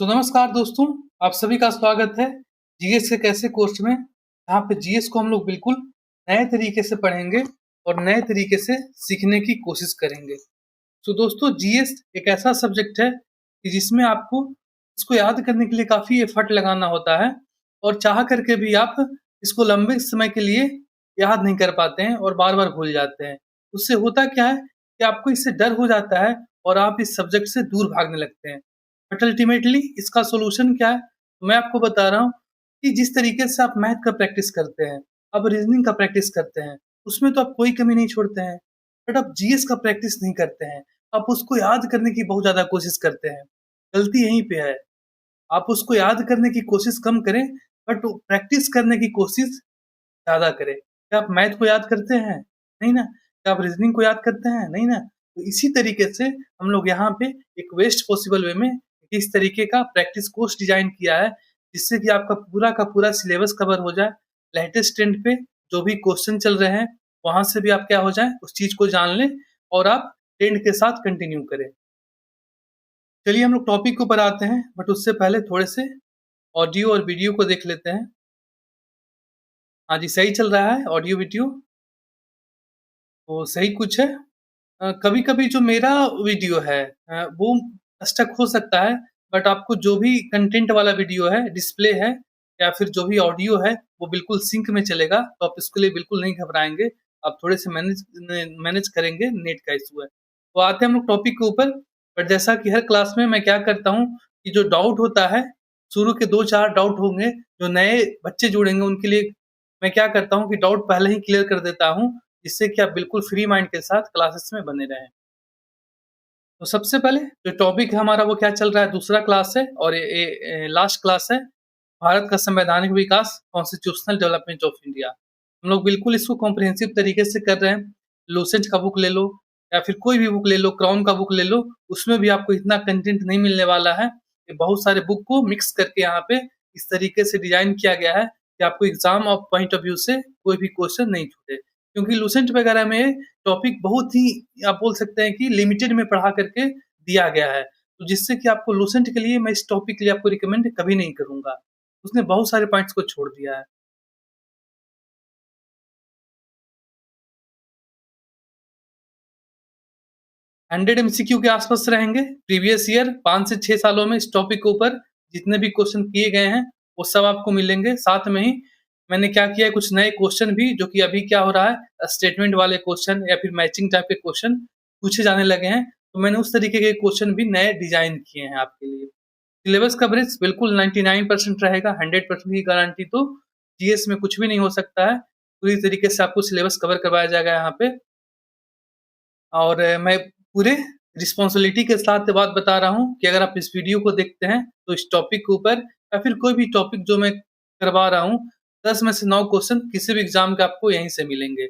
नमस्कार दोस्तों, आप सभी का स्वागत है जीएस के कैसे कोर्स में। यहाँ पे जीएस को हम लोग बिल्कुल नए तरीके से पढ़ेंगे और नए तरीके से सीखने की कोशिश करेंगे। दोस्तों, जीएस एक ऐसा सब्जेक्ट है कि जिसमें आपको इसको याद करने के लिए काफ़ी एफर्ट लगाना होता है और चाह करके भी आप इसको लंबे समय के लिए याद नहीं कर पाते हैं और बार-बार भूल जाते हैं। उससे होता क्या है कि आपको इससे डर हो जाता है और आप इस सब्जेक्ट से दूर भागने लगते हैं। बट अल्टीमेटली इसका सॉल्यूशन क्या है? मैं आपको बता रहा हूँ कि जिस तरीके से आप मैथ का प्रैक्टिस करते हैं, आप रीज़निंग का प्रैक्टिस करते हैं, उसमें तो आप कोई कमी नहीं छोड़ते हैं। बट आप जीएस का प्रैक्टिस नहीं करते हैं। आप उसको याद करने की बहुत ज़्यादा कोशिश करते हैं। गलती यहीं पे है। आप उसको याद करने की कोशिश कम करें, बट प्रैक्टिस करने की कोशिश ज़्यादा करें। क्या आप मैथ को याद करते हैं? नहीं ना। क्या आप रीज़निंग को याद करते हैं? नहीं ना। तो इसी तरीके से हम लोग यहाँ पे एक बेस्ट पॉसिबल वे में इस तरीके का प्रैक्टिस कोर्स डिज़ाइन किया है, जिससे कि आपका पूरा का पूरा सिलेबस कवर हो जाए। लेटेस्ट ट्रेंड पे जो भी क्वेश्चन चल रहे हैं, वहाँ से भी आप क्या हो जाएँ, उस चीज़ को जान लें और आप ट्रेंड के साथ कंटिन्यू करें। चलिए हम लोग टॉपिक के ऊपर आते हैं, बट उससे पहले थोड़े से ऑडियो और वीडियो को देख लेते हैं। हाँ जी, सही चल रहा है ऑडियो-वीडियो? तो सही कुछ है। कभी-कभी जो मेरा वीडियो है वो स्टक हो सकता है, बट आपको जो भी कंटेंट वाला वीडियो है, डिस्प्ले है या फिर जो भी ऑडियो है, वो बिल्कुल सिंक में चलेगा, तो आप इसके लिए बिल्कुल नहीं घबराएँगे। आप थोड़े से मैनेज करेंगे, नेट का इश्यू है। तो आते हैं हम लोग टॉपिक के ऊपर, बट जैसा कि हर क्लास में मैं क्या करता हूँ कि जो डाउट होता है, शुरू के 2-4 डाउट होंगे, जो नए बच्चे जुड़ेंगे उनके लिए मैं क्या करता हूँ कि डाउट पहले ही क्लियर कर देता हूँ, जिससे कि आप बिल्कुल फ्री माइंड के साथ क्लासेस में बने रहें। तो सबसे पहले जो टॉपिक है हमारा वो क्या चल रहा है, दूसरा क्लास है और ये लास्ट क्लास है, भारत का संवैधानिक विकास, कॉन्स्टिट्यूशनल डेवलपमेंट ऑफ इंडिया। हम लोग बिल्कुल इसको कॉम्प्रिहेंसिव तरीके से कर रहे हैं। लूसेंट का बुक ले लो या फिर कोई भी बुक ले लो, क्राउन का बुक ले लो, उसमें भी आपको इतना कंटेंट नहीं मिलने वाला है। कि बहुत सारे बुक को मिक्स करके यहाँ पे इस तरीके से डिज़ाइन किया गया है कि आपको exam of point of view से कोई भी क्वेश्चन नहीं छूटे। क्योंकि लूसेंट वगैरह में टॉपिक बहुत ही आप बोल सकते हैं कि लिमिटेड में पढ़ा करके दिया गया है। तो जिससे कि आपको लूसेंट के लिए मैं इस टॉपिक के लिए आपको रिकमेंड कभी नहीं करूँगा। उसने बहुत सारे पॉइंट्स को छोड़ दिया है। 100 एमसीक्यू के आसपास रहेंगे। प्रीवियस ईयर 5 से 6 सालों में इस टॉपिक के ऊपर जितने भी क्वेश्चन किए गए हैं, वो सब आपको मिलेंगे। साथ में ही मैंने क्या किया है कुछ नए क्वेश्चन भी जो कि अभी क्या हो रहा है, स्टेटमेंट वाले क्वेश्चन या फिर मैचिंग टाइप के क्वेश्चन पूछे जाने लगे हैं। तो मैंने उस तरीके के क्वेश्चन भी नए डिज़ाइन किए हैं आपके लिए। सिलेबस कवरेज बिल्कुल 99% रहेगा, 100% की गारंटी तो जीएस में कुछ भी नहीं हो सकता है। पूरी तरीके से आपको सिलेबस कवर करवाया जाएगा यहाँ पे। और मैं पूरे रिस्पॉन्सिबिलिटी के साथ ये बात बता रहा हूँ कि अगर आप इस वीडियो को देखते हैं, तो इस टॉपिक के ऊपर या फिर कोई भी टॉपिक जो मैं करवा रहा हूँ, 10 में से 9 क्वेश्चन किसी भी एग्ज़ाम के आपको यहीं से मिलेंगे।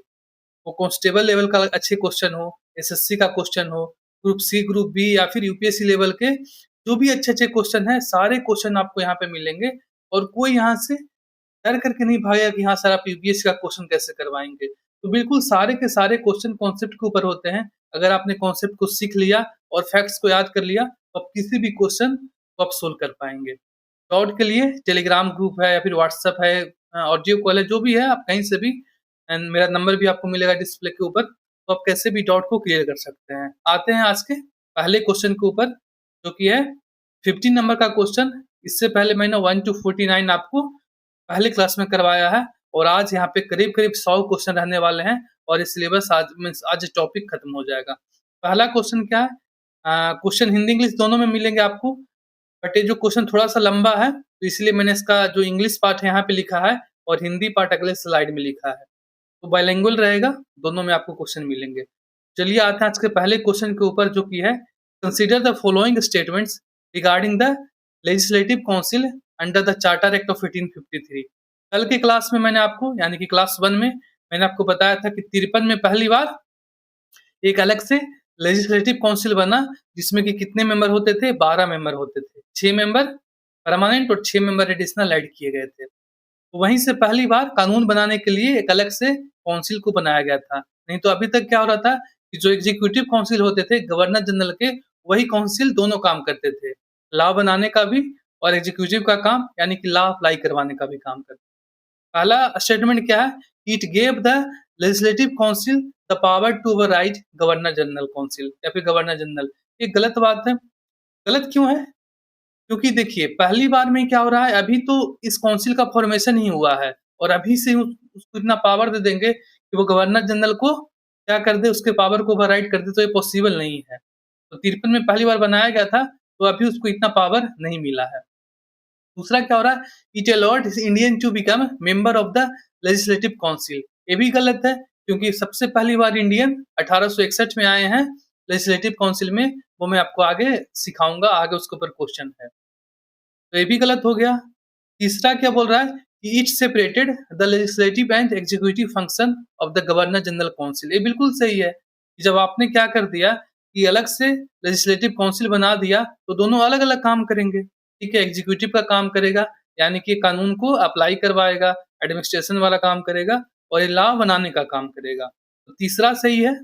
वो कांस्टेबल लेवल का अच्छे क्वेश्चन हो, एसएससी का क्वेश्चन हो, ग्रुप सी, ग्रुप बी या फिर यूपीएससी लेवल के जो भी अच्छे-अच्छे क्वेश्चन हैं, सारे क्वेश्चन आपको यहाँ पे मिलेंगे और कोई यहाँ से डर करके नहीं भागेगा कि हाँ सर आप यूपीएससी का क्वेश्चन कैसे करवाएँगे। तो बिल्कुल सारे के सारे क्वेश्चन कॉन्सेप्ट के ऊपर होते हैं। अगर आपने कॉन्सेप्ट को सीख लिया और फैक्ट्स को याद कर लिया, तो आप किसी भी क्वेश्चन को आप सोल्व कर पाएँगे। डाउट के लिए टेलीग्राम ग्रुप है या फिर व्हाट्सएप है, ऑडियो कॉल है, जो भी है आप कहीं से भी एंड मेरा नंबर भी आपको मिलेगा डिस्प्ले के ऊपर, तो आप कैसे भी डाउट को क्लियर कर सकते हैं। आते हैं आज के पहले क्वेश्चन के ऊपर, जो कि है 15 नंबर का क्वेश्चन। इससे पहले मैंने 1 टू 49 आपको पहले क्लास में करवाया है और आज यहाँ पे करीब-करीब 100 क्वेश्चन रहने वाले हैं और ये सिलेबस आज मीन्स आज टॉपिक खत्म हो जाएगा। पहला क्वेश्चन क्या है? क्वेश्चन हिंदी इंग्लिश दोनों में मिलेंगे आपको, बट ये जो क्वेश्चन थोड़ा-सा लंबा है, तो इसलिए मैंने इसका जो इंग्लिश पार्ट है यहाँ पे लिखा है और हिंदी पार्ट अगले स्लाइड में लिखा है। तो बाइलिंगुअल रहेगा, दोनों में आपको क्वेश्चन मिलेंगे। चलिए आते हैं आज के पहले क्वेश्चन के ऊपर जो कि है consider the following statements regarding the legislative council under the charter act of 1853। कल के क्लास में मैंने आपको यानी कि क्लास 1 में मैंने आपको बताया था कि 53 में पहली बार एक अलग से लेजिस्लेटिव काउंसिल बना जिसमें कि कितने मेंबर होते थे? 12 मेंबर होते थे। 6 मेंबर परमानेंट और 6 मेंबर एडिशनल ऐड किए गए थे। तो वहीं से पहली बार कानून बनाने के लिए एक अलग से काउंसिल को बनाया गया था। नहीं तो अभी तक क्या हो रहा था कि जो एग्जीक्यूटिव काउंसिल होते थे गवर्नर जनरल के, वही काउंसिल दोनों काम करते थे। लॉ बनाने का भी और एग्जीक्यूटिव का काम यानी कि लॉ अप्लाई करवाने का भी काम करता है। पहला स्टेटमेंट क्या है? It gave the legislative council the power to override governor general council या फिर गवर्नर जनरल। ये गलत बात है। गलत क्यों है? क्योंकि देखिए पहली बार में क्या हो रहा है, अभी तो इस काउंसिल का फॉर्मेशन ही हुआ है और अभी से उसको इतना पावर दे देंगे कि वो गवर्नर जनरल को क्या कर दे, उसके पावर को ओवरराइड कर दे, तो ये पॉसिबल नहीं है। तो 53 में पहली बार बनाया गया था, तो अभी उसको इतना पावर नहीं मिला है। दूसरा क्या हो रहा है? It allowed Indian to become member of the legislative council. ये भी गलत है क्योंकि सबसे पहली बार इंडियन 1861 में आए हैं लेजिस्लेटिव काउंसिल में। वो मैं आपको आगे सिखाऊंगा, आगे उसके ऊपर क्वेश्चन है। तो ये भी गलत हो गया। तीसरा क्या बोल रहा है कि it separated the legislative and executive function of the governor general council. ये बिल्कुल सही है कि जब आपने क्या कर दिया कि अलग से लेजिस्लेटिव काउंसिल बना दिया तो दोनों अलग-अलग काम करेंगे। ठीक है, एग्जीक्यूटिव का काम करेगा यानी कि कानून को अप्लाई करवाएगा, एडमिनिस्ट्रेशन वाला काम करेगा और ये लॉ बनाने का काम करेगा। तो तीसरा सही है।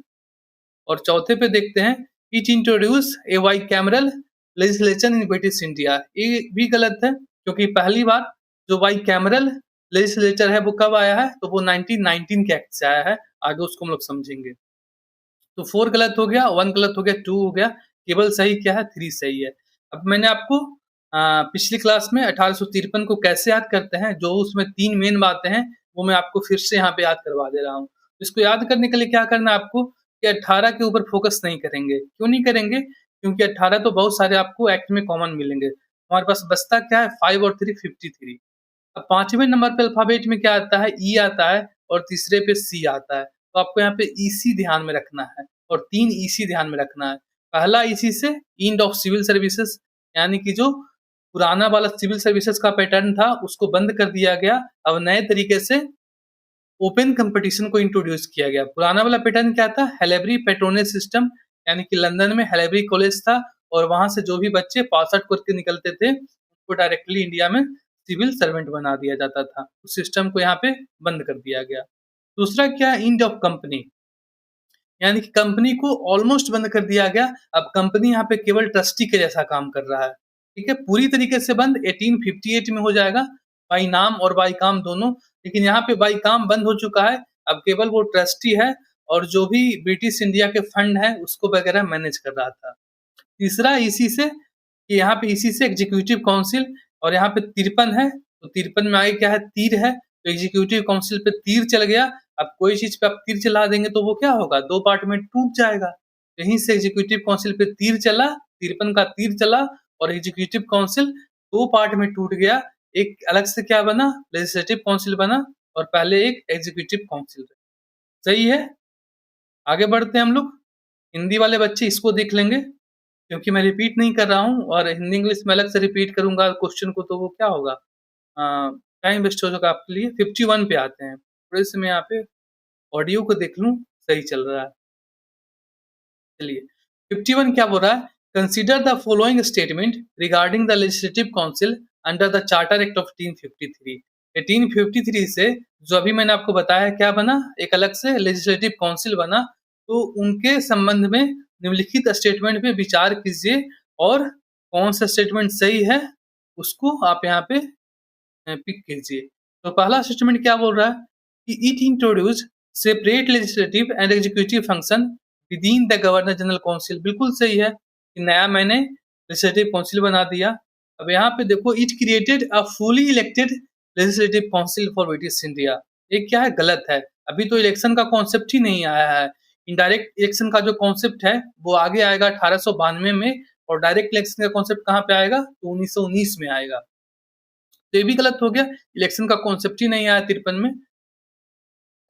और चौथे पे देखते हैं it introduce A bicameral legislation in British India. ये भी गलत है क्योंकि पहली बार जो बाइकैमरल लेजिस्लेचर है वो कब आया है? तो वो 1919 के एक्ट से आया है। आगे उसको हम लोग समझेंगे। तो 4 गलत हो गया, 1 गलत हो गया, 2 हो गया, केवल सही क्या है? 3 सही है। अब मैंने आपको पिछली क्लास में 1853 को कैसे याद करते हैं, जो उसमें 3 मेन बातें हैं, वो मैं आपको फिर से यहाँ पे याद करवा दे रहा हूँ। इसको याद करने के लिए क्या करना है आपको कि 18 के ऊपर फोकस नहीं करेंगे। क्यों नहीं करेंगे? क्योंकि 18 तो बहुत सारे आपको एक्ट में कॉमन मिलेंगे। हमारे पास बचता क्या है? 5 और 3 53। अब 5वें नंबर पे अल्फ़ाबेट में क्या आता है? ई आता है और तीसरे पे सी आता है। तो आपको यहाँ पे ईसी ध्यान में रखना है और 3 ईसी ध्यान में रखना है। पहला ईसी से एंड ऑफ सिविल सर्विसेज़ यानी कि जो पुराना वाला सिविल सर्विसेज़ का पैटर्न था, उसको बंद कर दिया गया। अब नए तरीके से ओपन कॉम्पिटिशन को इंट्रोड्यूस किया गया। पुराना वाला पैटर्न क्या था? हेलेब्री पैट्रोनेज सिस्टम यानी कि लंदन में हेलेब्री कॉलेज था और वहाँ से जो भी बच्चे पास आउट करके निकलते थे, उनको डायरेक्टली इंडिया में सिविल सर्वेंट बना दिया जाता था। उस सिस्टम को यहाँ पे बंद कर दिया गया। दूसरा क्या? एंड ऑफ कंपनी यानी कि कंपनी को ऑलमोस्ट बंद कर दिया गया। अब कंपनी यहाँ पे केवल ट्रस्टी के जैसा काम कर रहा है। ठीक है, पूरी तरीके से बंद 1858 में हो जाएगा, बाई नाम और बाई काम दोनों। लेकिन यहाँ पे बाई काम बंद हो चुका है। अब केवल वो ट्रस्टी है और जो भी ब्रिटिश इंडिया के फंड है उसको वगैरह मैनेज कर रहा था। तीसरा इसी से कि यहाँ पे इसी से एग्जीक्यूटिव काउंसिल और यहाँ पे 53 है, तो 53 में आगे क्या है? तीर है, तो एग्जीक्यूटिव काउंसिल पे तीर चल गया। अब कोई चीज़ पे आप तीर चला देंगे तो वो क्या होगा? 2 पार्ट में टूट जाएगा। यहीं से एग्जीक्यूटिव काउंसिल पे तीर चला, 53 का तीर चला और एग्जीक्यूटिव काउंसिल 2 पार्ट में टूट गया। एक अलग से क्या बना? लेजिस्लेटिव काउंसिल बना और पहले एक एग्जीक्यूटिव काउंसिल। सही है? आगे बढ़ते हैं हम लोग। हिंदी वाले बच्चे इसको देख लेंगे क्योंकि मैं रिपीट नहीं कर रहा हूँ और हिंदी इंग्लिश में अलग से रिपीट करूँगा क्वेश्चन को तो वो क्या होगा? टाइम वेस्ट हो जाएगा आपके लिए। 51 पे आते हैं। थोड़े से मैं यहाँ पे ऑडियो को देख लूँ, सही चल रहा है। चलिए 51 क्या बोल रहा है? Consider the following statement regarding the legislative council under the charter act of 1853। 1853 से जो अभी मैंने आपको बताया क्या बना? एक अलग से लेजिस्लेटिव काउंसिल बना। तो उनके संबंध में निम्नलिखित स्टेटमेंट पे विचार कीजिए और कौन सा स्टेटमेंट सही है उसको आप यहाँ पे पिक कीजिए। तो पहला स्टेटमेंट क्या बोल रहा है कि it introduce separate legislative and executive function within the governor general council. बिल्कुल सही है कि नया मैंने लेजिस्लेटिव काउंसिल बना दिया। अब यहाँ पे देखो it created a fully elected legislative council for British India. ये क्या है? गलत है। अभी तो इलेक्शन का कॉन्सेप्ट ही नहीं आया है। इनडायरेक्ट इलेक्शन का जो कॉन्सेप्ट है वो आगे आएगा 1892 में और डायरेक्ट इलेक्शन का कॉन्सेप्ट कहाँ पे आएगा? तो 1919 में आएगा। तो ये भी गलत हो गया। इलेक्शन का कॉन्सेप्ट ही नहीं आया 53 में।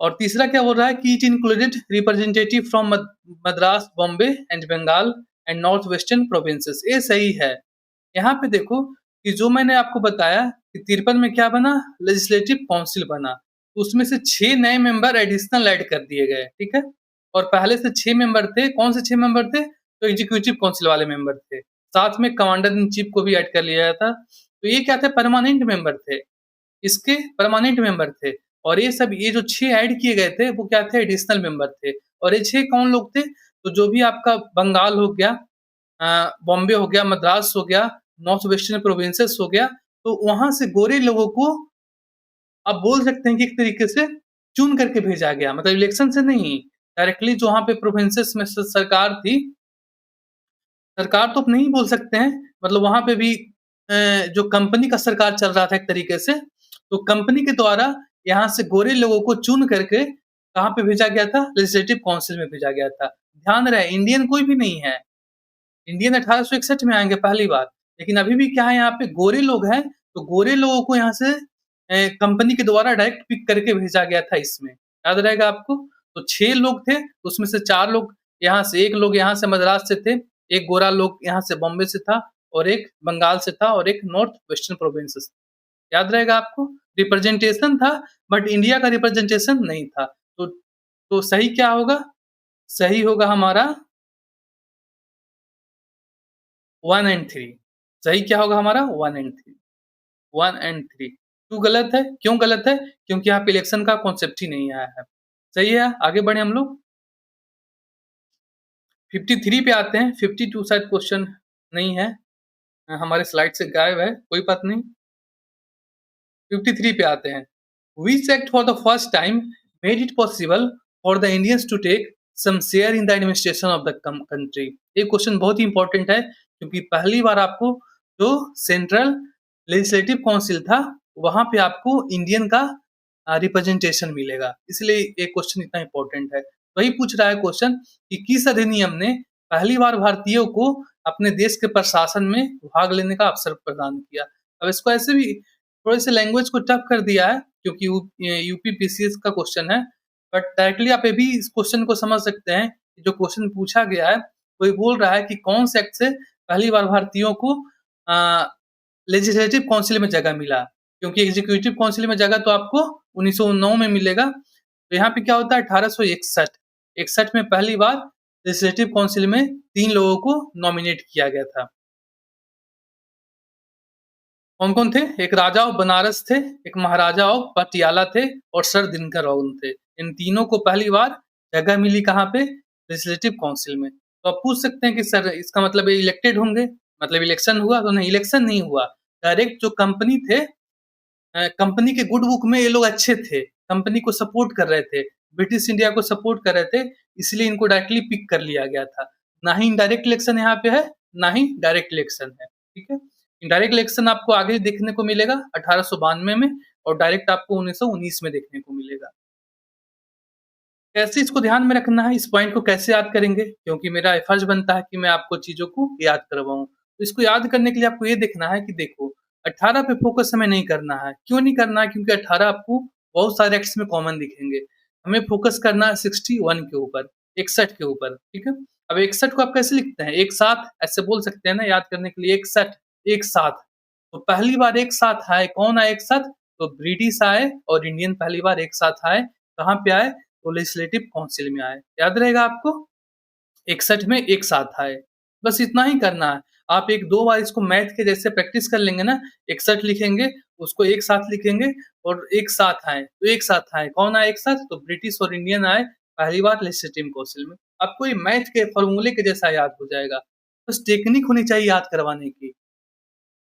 और तीसरा क्या बोल रहा है कि it included representative from Madras, Bombay and Bengal and north western provinces. ये सही है। यहाँ पे देखो कि जो मैंने आपको बताया कि 53 में क्या बना? लेजिस्लेटिव काउंसिल बना। तो उसमें से 6 नए मेंबर एडिशनल ऐड कर दिए गए। ठीक है, और पहले से 6 मेंबर थे। कौन से 6 मेंबर थे? तो एग्जीक्यूटिव काउंसिल वाले मेंबर थे। साथ में कमांडर इन चीफ को भी ऐड कर लिया था। तो ये क्या थे? परमानेंट मेंबर थे। इसके परमानेंट मेंबर थे और ये जो 6 ऐड किए गए थे वो क्या थे? एडिशनल मेंबर थे। और ये 6 कौन लोग थे? तो जो भी आपका बंगाल हो गया, बॉम्बे हो गया, मद्रास हो गया, नॉर्थ वेस्टर्न प्रोविंसेस हो गया, तो वहाँ से गोरे लोगों को आप बोल सकते हैं कि एक तरीके से चुन करके भेजा गया, मतलब इलेक्शन से नहीं, डायरेक्टली जो वहाँ पे प्रोविंसेस में सरकार थी, सरकार तो आप नहीं बोल सकते हैं, मतलब वहाँ पे भी जो कंपनी का सरकार चल रहा था एक तरीके से, तो कंपनी के द्वारा यहाँ से गोरे लोगों को चुन करके कहाँ पे भेजा गया था? लेजिस्लेटिव काउंसिल में भेजा गया था। ध्यान रहे इंडियन कोई भी नहीं है, इंडियन 1861 में आएँगे पहली बार, लेकिन अभी भी क्या है यहाँ पे गोरे लोग हैं, तो गोरे लोगों को यहाँ से कंपनी के द्वारा डायरेक्ट पिक करके भेजा गया था इसमें, याद रहेगा आपको? तो 6 लोग थे, उसमें से 4 लोग यहाँ से, 1 लोग यहाँ से मद्रास से थे, 1 गोरा लोग यहाँ से बॉम्बे से था और 1 बंगाल से था और 1 नॉर्थ वेस्टर्न प्रोविंस से। याद रहेगा आपको? रिप्रेजेंटेशन था बट इंडिया का रिप्रेजेंटेशन नहीं था। तो सही क्या होगा? सही होगा हमारा 1 एंड 3। सही क्या होगा हमारा 1 एंड 3। 1 एंड 3 क्यों गलत है? क्यों गलत है? क्योंकि यहाँ पे इलेक्शन का कॉन्सेप्ट ही नहीं आया है। सही है, आगे बढ़े हम लोग। 53 पे आते हैं, 52 शायद क्वेश्चन नहीं है, हमारे स्लाइड से गायब है, कोई बात नहीं। 53 पे आते हैं। Which act for the first time made it possible for the Indians to take some share in the administration of the country? ये क्वेश्चन बहुत ही इंपॉर्टेंट है क्योंकि पहली बार आपको जो सेंट्रल लेजिस्लेटिव काउंसिल था वहां पे आपको इंडियन का रिप्रेजेंटेशन मिलेगा, इसलिए ये क्वेश्चन इतना इंपॉर्टेंट है। वही पूछ रहा है क्वेश्चन कि किस अधिनियम ने पहली बार भारतीयों को अपने देश के प्रशासन में भाग लेने का अवसर प्रदान किया। अब इसको ऐसे भी थोड़े से लैंग्वेज को टफ कर दिया है क्योंकि यूपी पीसीएस का क्वेश्चन है, बट डायरेक्टली आप ये भी इस क्वेश्चन को समझ सकते हैं। जो क्वेश्चन पूछा गया है वो बोल रहा है कि कौन से एक्ट से पहली बार भारतीयों को लेजिस्लेटिव काउंसिल में जगह मिला, क्योंकि एग्जीक्यूटिव काउंसिल में जगह तो आपको 1909 में मिलेगा। तो यहाँ पे क्या होता है 1861 में पहली बार लेजिस्लेटिव काउंसिल में 3 लोगों को नॉमिनेट किया गया था। कौन-कौन थे? एक राजा ऑफ बनारस थे, एक महाराजा ऑफ पटियाला थे और सर दिनकर राउत थे। इन तीनों को पहली बार जगह मिली कहाँ पे? लेजिस्लेटिव काउंसिल में। तो आप पूछ सकते हैं कि सर इसका मतलब ये इलेक्टेड होंगे, मतलब इलेक्शन हुआ? तो नहीं, इलेक्शन नहीं हुआ। डायरेक्ट जो कंपनी थे कंपनी के गुड बुक में ये लोग अच्छे थे, कंपनी को सपोर्ट कर रहे थे, ब्रिटिश इंडिया को सपोर्ट कर रहे थे, इसलिए इनको डायरेक्टली पिक कर लिया गया था। ना ही इनडायरेक्ट इलेक्शन यहाँ पे है, ना ही डायरेक्ट इलेक्शन है, ठीक है? इनडायरेक्ट इलेक्शन आपको आगे देखने को मिलेगा 1892 में और डायरेक्ट आपको 1919 में देखने को मिलेगा। कैसे इसको ध्यान में रखना है, इस पॉइंट को कैसे याद करेंगे? क्योंकि मेरा फर्ज बनता है कि मैं आपको चीज़ों को याद करवाऊँ। तो इसको याद करने के लिए आपको ये देखना है कि देखो 18 पे फोकस हमें नहीं करना है। क्यों नहीं करना है? क्योंकि 18 आपको बहुत सारे एक्ट्स में कॉमन दिखेंगे। हमें फोकस करना है 61 के ऊपर, 61 के ऊपर, ठीक है? अब 61 को आप कैसे लिखते हैं? एक साथ ऐसे बोल सकते हैं ना याद करने के लिए 61 एक साथ। तो पहली बार एक साथ आए, कौन आए एक साथ? तो ब्रिटिश आए और इंडियन पहली बार एक साथ आए। कहाँ पे आए? तो लेजिस्लेटिव काउंसिल में आए। याद रहेगा आपको? 61 में एक साथ आए। बस इतना ही करना है। आप 1-2 बार इसको मैथ के जैसे प्रैक्टिस कर लेंगे ना, 61 लिखेंगे, उसको एक साथ लिखेंगे और एक साथ आए, तो एक साथ आए। कौन आए एक साथ? तो ब्रिटिश और इंडियन आए पहली बार लेजिस्लेटिव काउंसिल में। आपको ये मैथ के फॉर्मूले के जैसा याद हो जाएगा। बस टेक्निक होनी चाहिए याद करवाने की।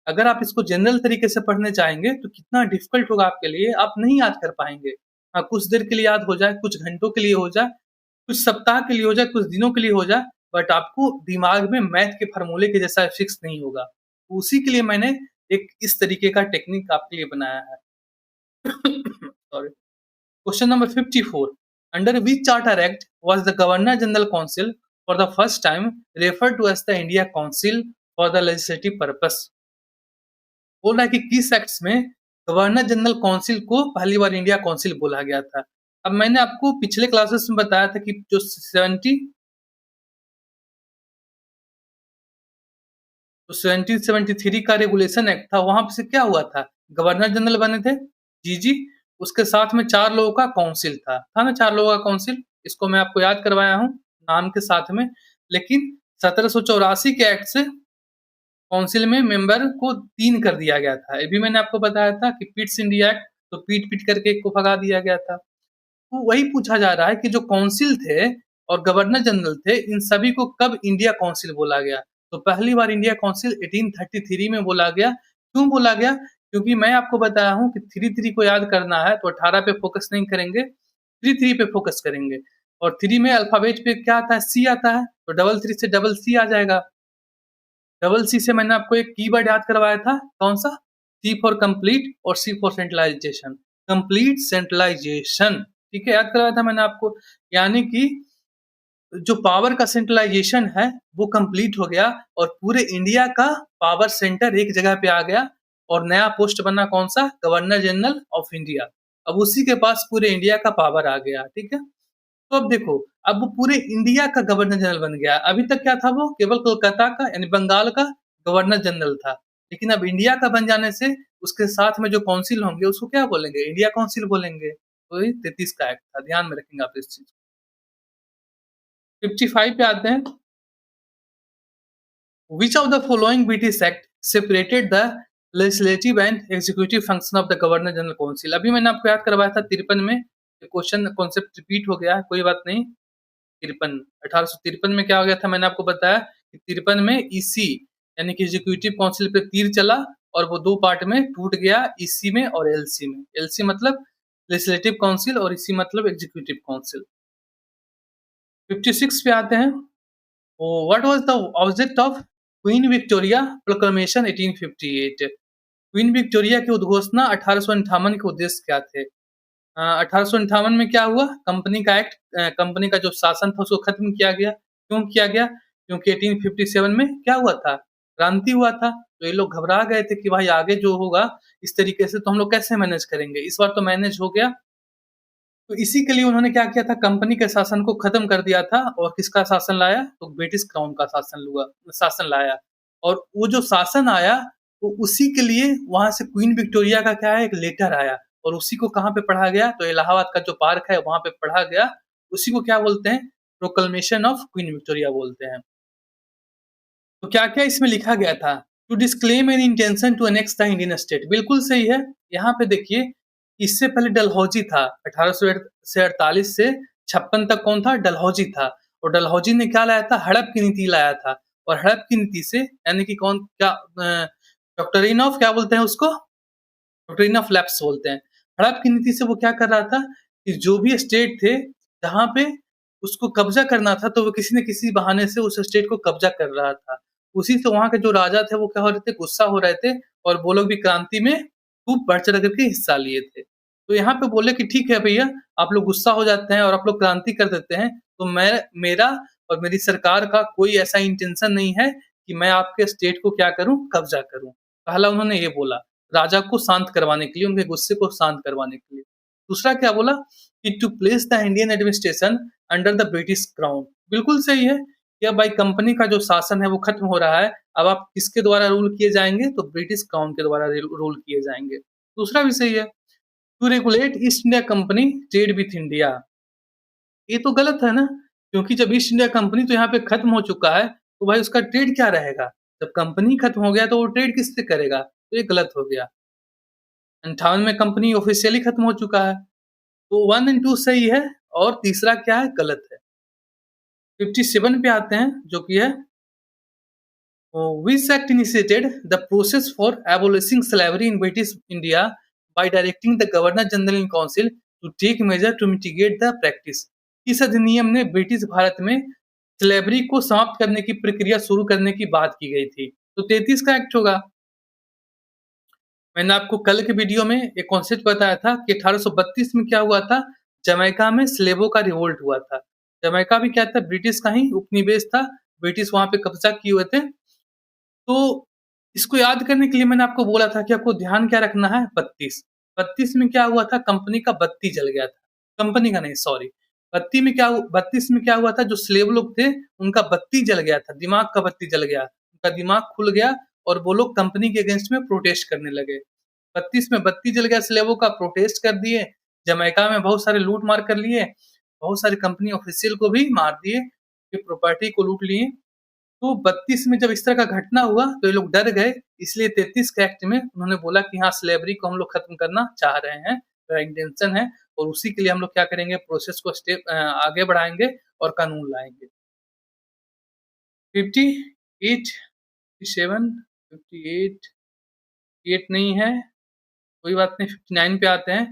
अगर आप इसको जनरल तरीके से पढ़ने जाएँगे तो कितना डिफ़िकल्ट होगा आपके लिए, आप नहीं याद कर पाएँगे। हाँ, कुछ देर के लिए याद हो जाए, कुछ घंटों के लिए हो जाए, कुछ सप्ताह के लिए हो जाए, कुछ दिनों के लिए हो जाए, बट आपको दिमाग में मैथ के फ़ॉर्मूले के जैसा फिक्स नहीं होगा। उसी के लिए मैंने एक इस तरीके का टेक्निक आपके लिए बनाया है। Sorry. Question number 54 under which charter act was the governor general council for the first time referred to as the India council for the legislative purpose? बोल रहा है कि किस एक्ट्स में गवर्नर जनरल काउंसिल को पहली बार इंडिया काउंसिल बोला गया था। अब मैंने आपको पिछले क्लासेस में बताया था कि जो 1773 का रेगुलेशन एक्ट था, वहाँ पे से क्या हुआ था? गवर्नर जनरल बने थे, जी, उसके साथ में 4 लोगों का काउंसिल था ना 4 लोगों का काउंसिल? इसको मैं आपको याद करवाया हूँ, नाम के साथ में। लेकिन 1784 के एक्ट से काउंसिल में मेंबर को 3 कर दिया गया था। ये भी मैंने आपको बताया था कि पिट्स इंडिया एक्ट, तो पीट-पीट करके एक को भगा दिया गया था। तो वही पूछा जा रहा है कि जो काउंसिल थे और गवर्नर जनरल थे, इन सभी को कब इंडिया काउंसिल बोला गया? तो पहली बार इंडिया काउंसिल 1833 में बोला गया। क्यों बोला गया? क्योंकि मैं आपको बताया हूँ कि 3-3 को याद करना है तो 18 पे फोकस नहीं करेंगे, 3-3 पे फोकस करेंगे। और 3 में अल्फाबेट पे क्या आता है? सी आता है, तो 3-3 से डबल सी आ जाएगा। डबल सी से मैंने आपको एक कीवर्ड याद करवाया था, कौन-सा? सी फॉर कंप्लीट और सी फॉर सेंट्रलाइजेशन। कंप्लीट सेंट्रलाइजेशन, ठीक है, याद करवाया था मैंने आपको। यानी कि जो पावर का सेंट्रलाइजेशन है वो कंप्लीट हो गया और पूरे इंडिया का पावर सेंटर एक जगह पे आ गया और नया पोस्ट बना कौन-सा? Governor general of India. अब उसी के पास पूरे इंडिया का पावर आ गया, ठीक है? तो अब देखो, अब वो पूरे इंडिया का गवर्नर जनरल बन गया। अभी तक क्या था वो? केवल कोलकाता का यानी बंगाल का गवर्नर जनरल था। लेकिन अब इंडिया का बन जाने से उसके साथ में जो काउंसिल होंगे उसको क्या बोलेंगे? इंडिया काउंसिल बोलेंगे। तो ये 33 का एक्ट था, ध्यान में रखेंगे आप इस चीज़ को। 55 पे आते हैं। Which of the following British Act separated the legislative and executive function of the Governor General Council? अभी मैंने आपको याद करवाया था 53 में, क्वेश्चन कॉन्सेप्ट रिपीट हो गया है, कोई बात नहीं। 53 1853 में क्या हो गया था? मैंने आपको बताया कि 53 में ईसी यानी कि एग्जीक्यूटिव काउंसिल पे तीर चला और वो दो पार्ट में टूट गया, ईसी में और एलसी में। एलसी मतलब लेजिस्लेटिव काउंसिल और ईसी मतलब एग्जीक्यूटिव काउंसिल। 56 पे आते हैं। What was the object of queen Victoria proclamation 1858? Queen Victoria की उद्घोषणा 1858 के उद्देश्य क्या थे? 1858 में क्या हुआ? कंपनी का एक्ट, कंपनी का जो शासन था उसको खत्म किया गया। क्यों किया गया? क्योंकि 1857 में क्या हुआ था? क्रांति हुआ था। तो ये लोग घबरा गए थे कि भाई आगे जो होगा इस तरीके से तो हम लोग कैसे मैनेज करेंगे? इस बार तो मैनेज हो गया। तो इसी के लिए उन्होंने क्या किया था? कंपनी के शासन को खत्म कर दिया था और किसका शासन लाया? तो ब्रिटिश क्राउन का शासन लाया। और वो जो शासन आया तो उसी के लिए वहाँ से क्वीन विक्टोरिया का क्या है? एक लेटर आया और उसी को कहाँ पे पढ़ा गया? तो इलाहाबाद का जो पार्क है वहाँ पे पढ़ा गया। उसी को क्या बोलते हैं? प्रोक्लेमेशन ऑफ क्वीन विक्टोरिया बोलते हैं। तो क्या-क्या इसमें लिखा गया था? To disclaim any intention to annex the Indian state, बिल्कुल सही है। यहाँ पे देखिए, इससे पहले डलहौजी था। 1848 से 56 तक कौन था? डलहौजी था। और डलहौजी ने क्या लाया था? हड़प की नीति लाया था। और हड़प की नीति से यानी कि कौन क्या डॉक्ट्रिन ऑफ क्या बोलते हैं उसको? डॉक्ट्रिन ऑफ लैप्स बोलते हैं। हड़प की नीति से वो क्या कर रहा था कि जो भी स्टेट थे, जहाँ पे उसको कब्ज़ा करना था, तो वो किसी न किसी बहाने से उस स्टेट को कब्ज़ा कर रहा था। उसी से वहाँ के जो राजा थे, वो क्या हो रहे थे? गुस्सा हो रहे थे और वो लोग भी क्रांति में खूब बढ़-चढ़ कर के हिस्सा लिए थे। तो यहाँ पे बोले कि ठीक है भैया, आप लोग गुस्सा हो जाते हैं और आप लोग क्रांति कर देते हैं, तो मेरा और मेरी सरकार का कोई ऐसा इंटेंशन नहीं है कि मैं आपके स्टेट को क्या करूँ? कब्ज़ा करूँ। पहला उन्होंने ये बोला। राजा को शांत करवाने के लिए, उनके गुस्से को शांत करवाने के लिए। दूसरा क्या बोला कि to place the Indian administration under the British crown. बिल्कुल सही है कि अब भाई कंपनी का जो शासन है वो खत्म हो रहा है। अब आप किसके द्वारा रूल किए जाएँगे? तो ब्रिटिश क्राउन के द्वारा रूल किए जाएँगे। दूसरा भी सही है, to regulate East India Company trade with India. ये तो गलत है ना, क्योंकि जब ईस्ट इंडिया कंपनी तो यहाँ पे खत्म हो चुका है, तो भाई उसका ट्रेड क्या रहेगा? जब कंपनी खत्म हो गया तो वो ट्रेड किससे करेगा? तो ये गलत हो गया। 58 में कंपनी ऑफिशियली खत्म हो चुका है। तो 1 एंड 2 सही है और तीसरा क्या है? गलत है। 57 पे आते हैं जो कि है which act initiated the process for abolishing slavery in British India by directing the Governor General in Council to take measure to mitigate the practice? इस अधिनियम ने ब्रिटिश भारत में स्लेवरी को समाप्त करने की प्रक्रिया शुरू करने की बात की गई थी। तो 33 का एक्ट होगा। मैंने आपको कल के वीडियो में एक कॉन्सेप्ट बताया था कि 1832 में क्या हुआ था? जमैका में स्लेवों का रिवोल्ट हुआ था। जमैका भी क्या था? ब्रिटिश का ही उपनिवेश था। ब्रिटिश वहाँ पे कब्जा किए हुए थे। तो इसको याद करने के लिए मैंने आपको बोला था कि आपको ध्यान क्या रखना है? 32। 32 में क्या हुआ था? कंपनी का बत्ती जल गया था। कंपनी का नहीं, सॉरी। 32 में क्या हुआ था? जो स्लेव लोग थे, उनका बत्ती जल गया था, दिमाग का बत्ती जल गया। उनका दिमाग खुल गया और वो लोग कंपनी के अगेंस्ट में प्रोटेस्ट करने लगे। 32 में बत्ती जल गया स्लेवों का, प्रोटेस्ट कर दिए। जमैका में बहुत सारे लूट-मार कर लिए। बहुत सारे कंपनी ऑफिशियल को भी मार दिए, फिर प्रॉपर्टी को लूट लिए। तो 32 में जब इस तरह का घटना हुआ तो ये लोग डर गए, इसलिए 33 के एक्ट में उन्होंने बोला कि हाँ, स्लेवरी को हम लोग खत्म करना चाह रहे हैं, मेरा इंटेंशन है और उसी के लिए हम लोग क्या करेंगे, प्रोसेस को आगे बढ़ाएँगे और कानून लाएँगे। 8, 57, 58, 8 नहीं है, कोई बात नहीं, 59 पे आते हैं।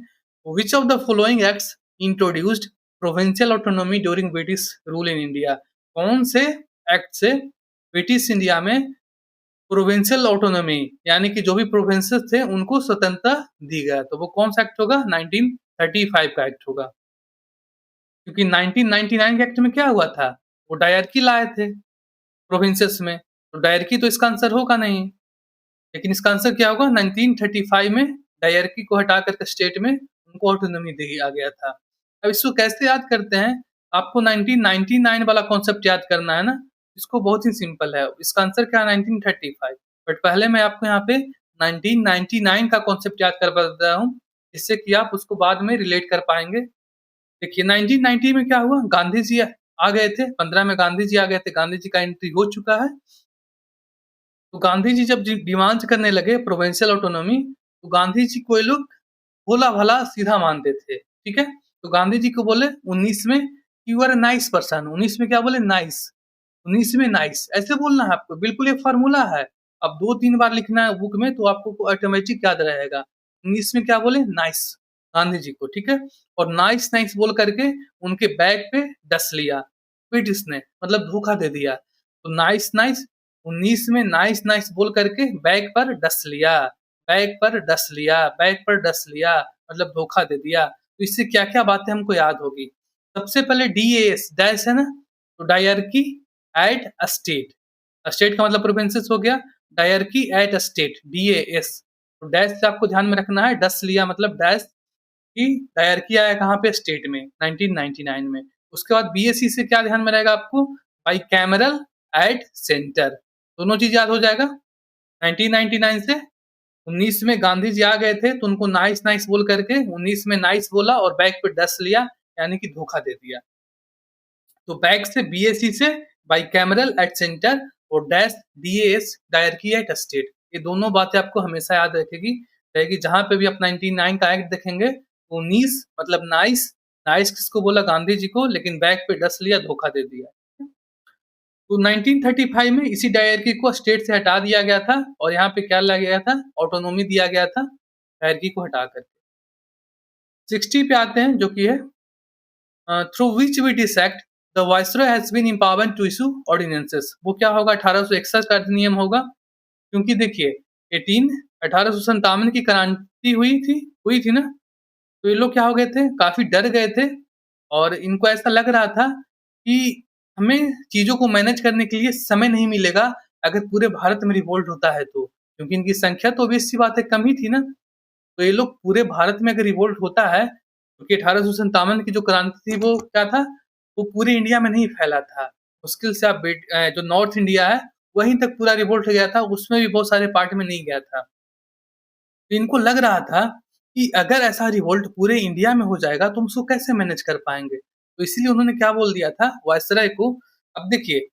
Which of the following acts introduced provincial autonomy during British rule in India? कौन से एक्ट से ब्रिटिश इंडिया में प्रोविंशियल ऑटोनॉमी यानी कि जो भी प्रोविंसेस थे उनको स्वतंत्रता दी गया? तो वो कौन सा एक्ट होगा? 1935 का एक्ट होगा। क्योंकि 1999 के एक्ट में क्या हुआ था? वो डायरकी लाए थे प्रोविंसेस में, तो डायरकी तो इसका आंसर होगा नहीं। लेकिन इसका आंसर क्या होगा? 1935 में डायरकी को हटा करके स्टेट में उनको ऑटोनॉमी दिया गया था। अब इसको कैसे याद करते हैं? आपको 1999 वाला कॉन्सेप्ट याद करना है ना, इसको बहुत ही सिंपल है। इसका आंसर क्या है? 1935। बट पहले मैं आपको यहाँ पे 1999 का कॉन्सेप्ट याद करवा देता हूँ, जिससे कि आप उसको बाद में रिलेट कर पाएंगे। देखिए 1990 में क्या हुआ? गांधी जी आ गए थे, 15 में गांधी जी आ गए थे, गांधी जी का एंट्री हो चुका है। तो गांधी जी जब डिमांड करने लगे प्रोविंशियल ऑटोनॉमी, तो गांधी जी को ये लोग भोला भला सीधा मानते थे, ठीक है? तो गांधी जी को बोले 19 में, you are a nice person. 19 में क्या बोले? नाइस। 19 में नाइस ऐसे बोलना है आपको, बिल्कुल एक फार्मूला है। अब 2-3 बार लिखना है बुक में तो आपको ऑटोमेटिक याद रहेगा। 19 में क्या बोले? नाइस, गांधी जी को, ठीक है? और नाइस नाइस बोल करके उनके बैग पे डस लिया ब्रिटिश ने, मतलब धोखा दे दिया। तो नाइस नाइस 19 में नाइस नाइस बोल करके बैग पर डस लिया, बैग पर डस लिया, बैग पर डस लिया, मतलब धोखा दे दिया। तो इससे क्या-क्या बातें हमको याद होगी? सबसे पहले डीएएस डैश है ना, तो dyarchy at a state. State का मतलब प्रोविंसेस हो गया, डायरकी एट अ स्टेट डीएएस। तो डैश से आपको ध्यान में रखना है, डस लिया मतलब डैश की डायरकी आया कहाँ पे? स्टेट में 1999 में। उसके बाद बीएसई से क्या ध्यान में रहेगा आपको? By cameral at centre. दोनों चीज याद हो जाएगा। 1999 से 19 में गांधी जी आ गए थे तो उनको नाइस नाइस बोल करके 19 में नाइस बोला और बैक पे डस लिया, यानी कि धोखा दे दिया। तो बैक से बीएसई से बाई कैमरल एट सेंटर और डैश डीएएस डायरकी एट स्टेट। ये दोनों बातें आपको हमेशा याद रखेगी रहेगी। जहां पे भी आप 99 का एक्ट देखेंगे, 19 मतलब नाइस, नाइस किसको बोला? गांधी जी को, लेकिन बैक पे डस लिया, धोखा दे दिया। तो 1935 में इसी डायरकी को स्टेट से हटा दिया गया था और यहाँ पे क्या लाया गया था? ऑटोनॉमी दिया गया था डायरकी को हटा कर। 60 पे आते हैं जो कि है through which British act the viceroy has been empowered to issue ordinances. वो क्या होगा? 1861 का अधिनियम होगा। क्योंकि देखिए 1857 की क्रांति हुई थी ना, तो ये लोग क्या हो गए थे? काफी डर गए थे और इनको ऐसा लग रहा था कि हमें चीजों को मैनेज करने के लिए समय नहीं मिलेगा अगर पूरे भारत में रिवोल्ट होता है तो। क्योंकि इनकी संख्या तो ऑब्वियस सी बात है कम ही थी ना। तो ये लोग पूरे भारत में अगर रिवोल्ट होता है, क्योंकि 1857 की जो क्रांति थी वो क्या था? वो पूरे इंडिया में नहीं फैला था। मुश्किल से आप जो नॉर्थ इंडिया है वहीं तक पूरा रिवोल्ट गया था, उसमें भी बहुत सारे पार्ट में नहीं गया था। तो इनको लग रहा था कि अगर ऐसा रिवोल्ट पूरे इंडिया में हो जाएगा तो हम उसको कैसे मैनेज कर पाएंगे? तो इसीलिए उन्होंने क्या बोल दिया था वायसराय को। अब देखिए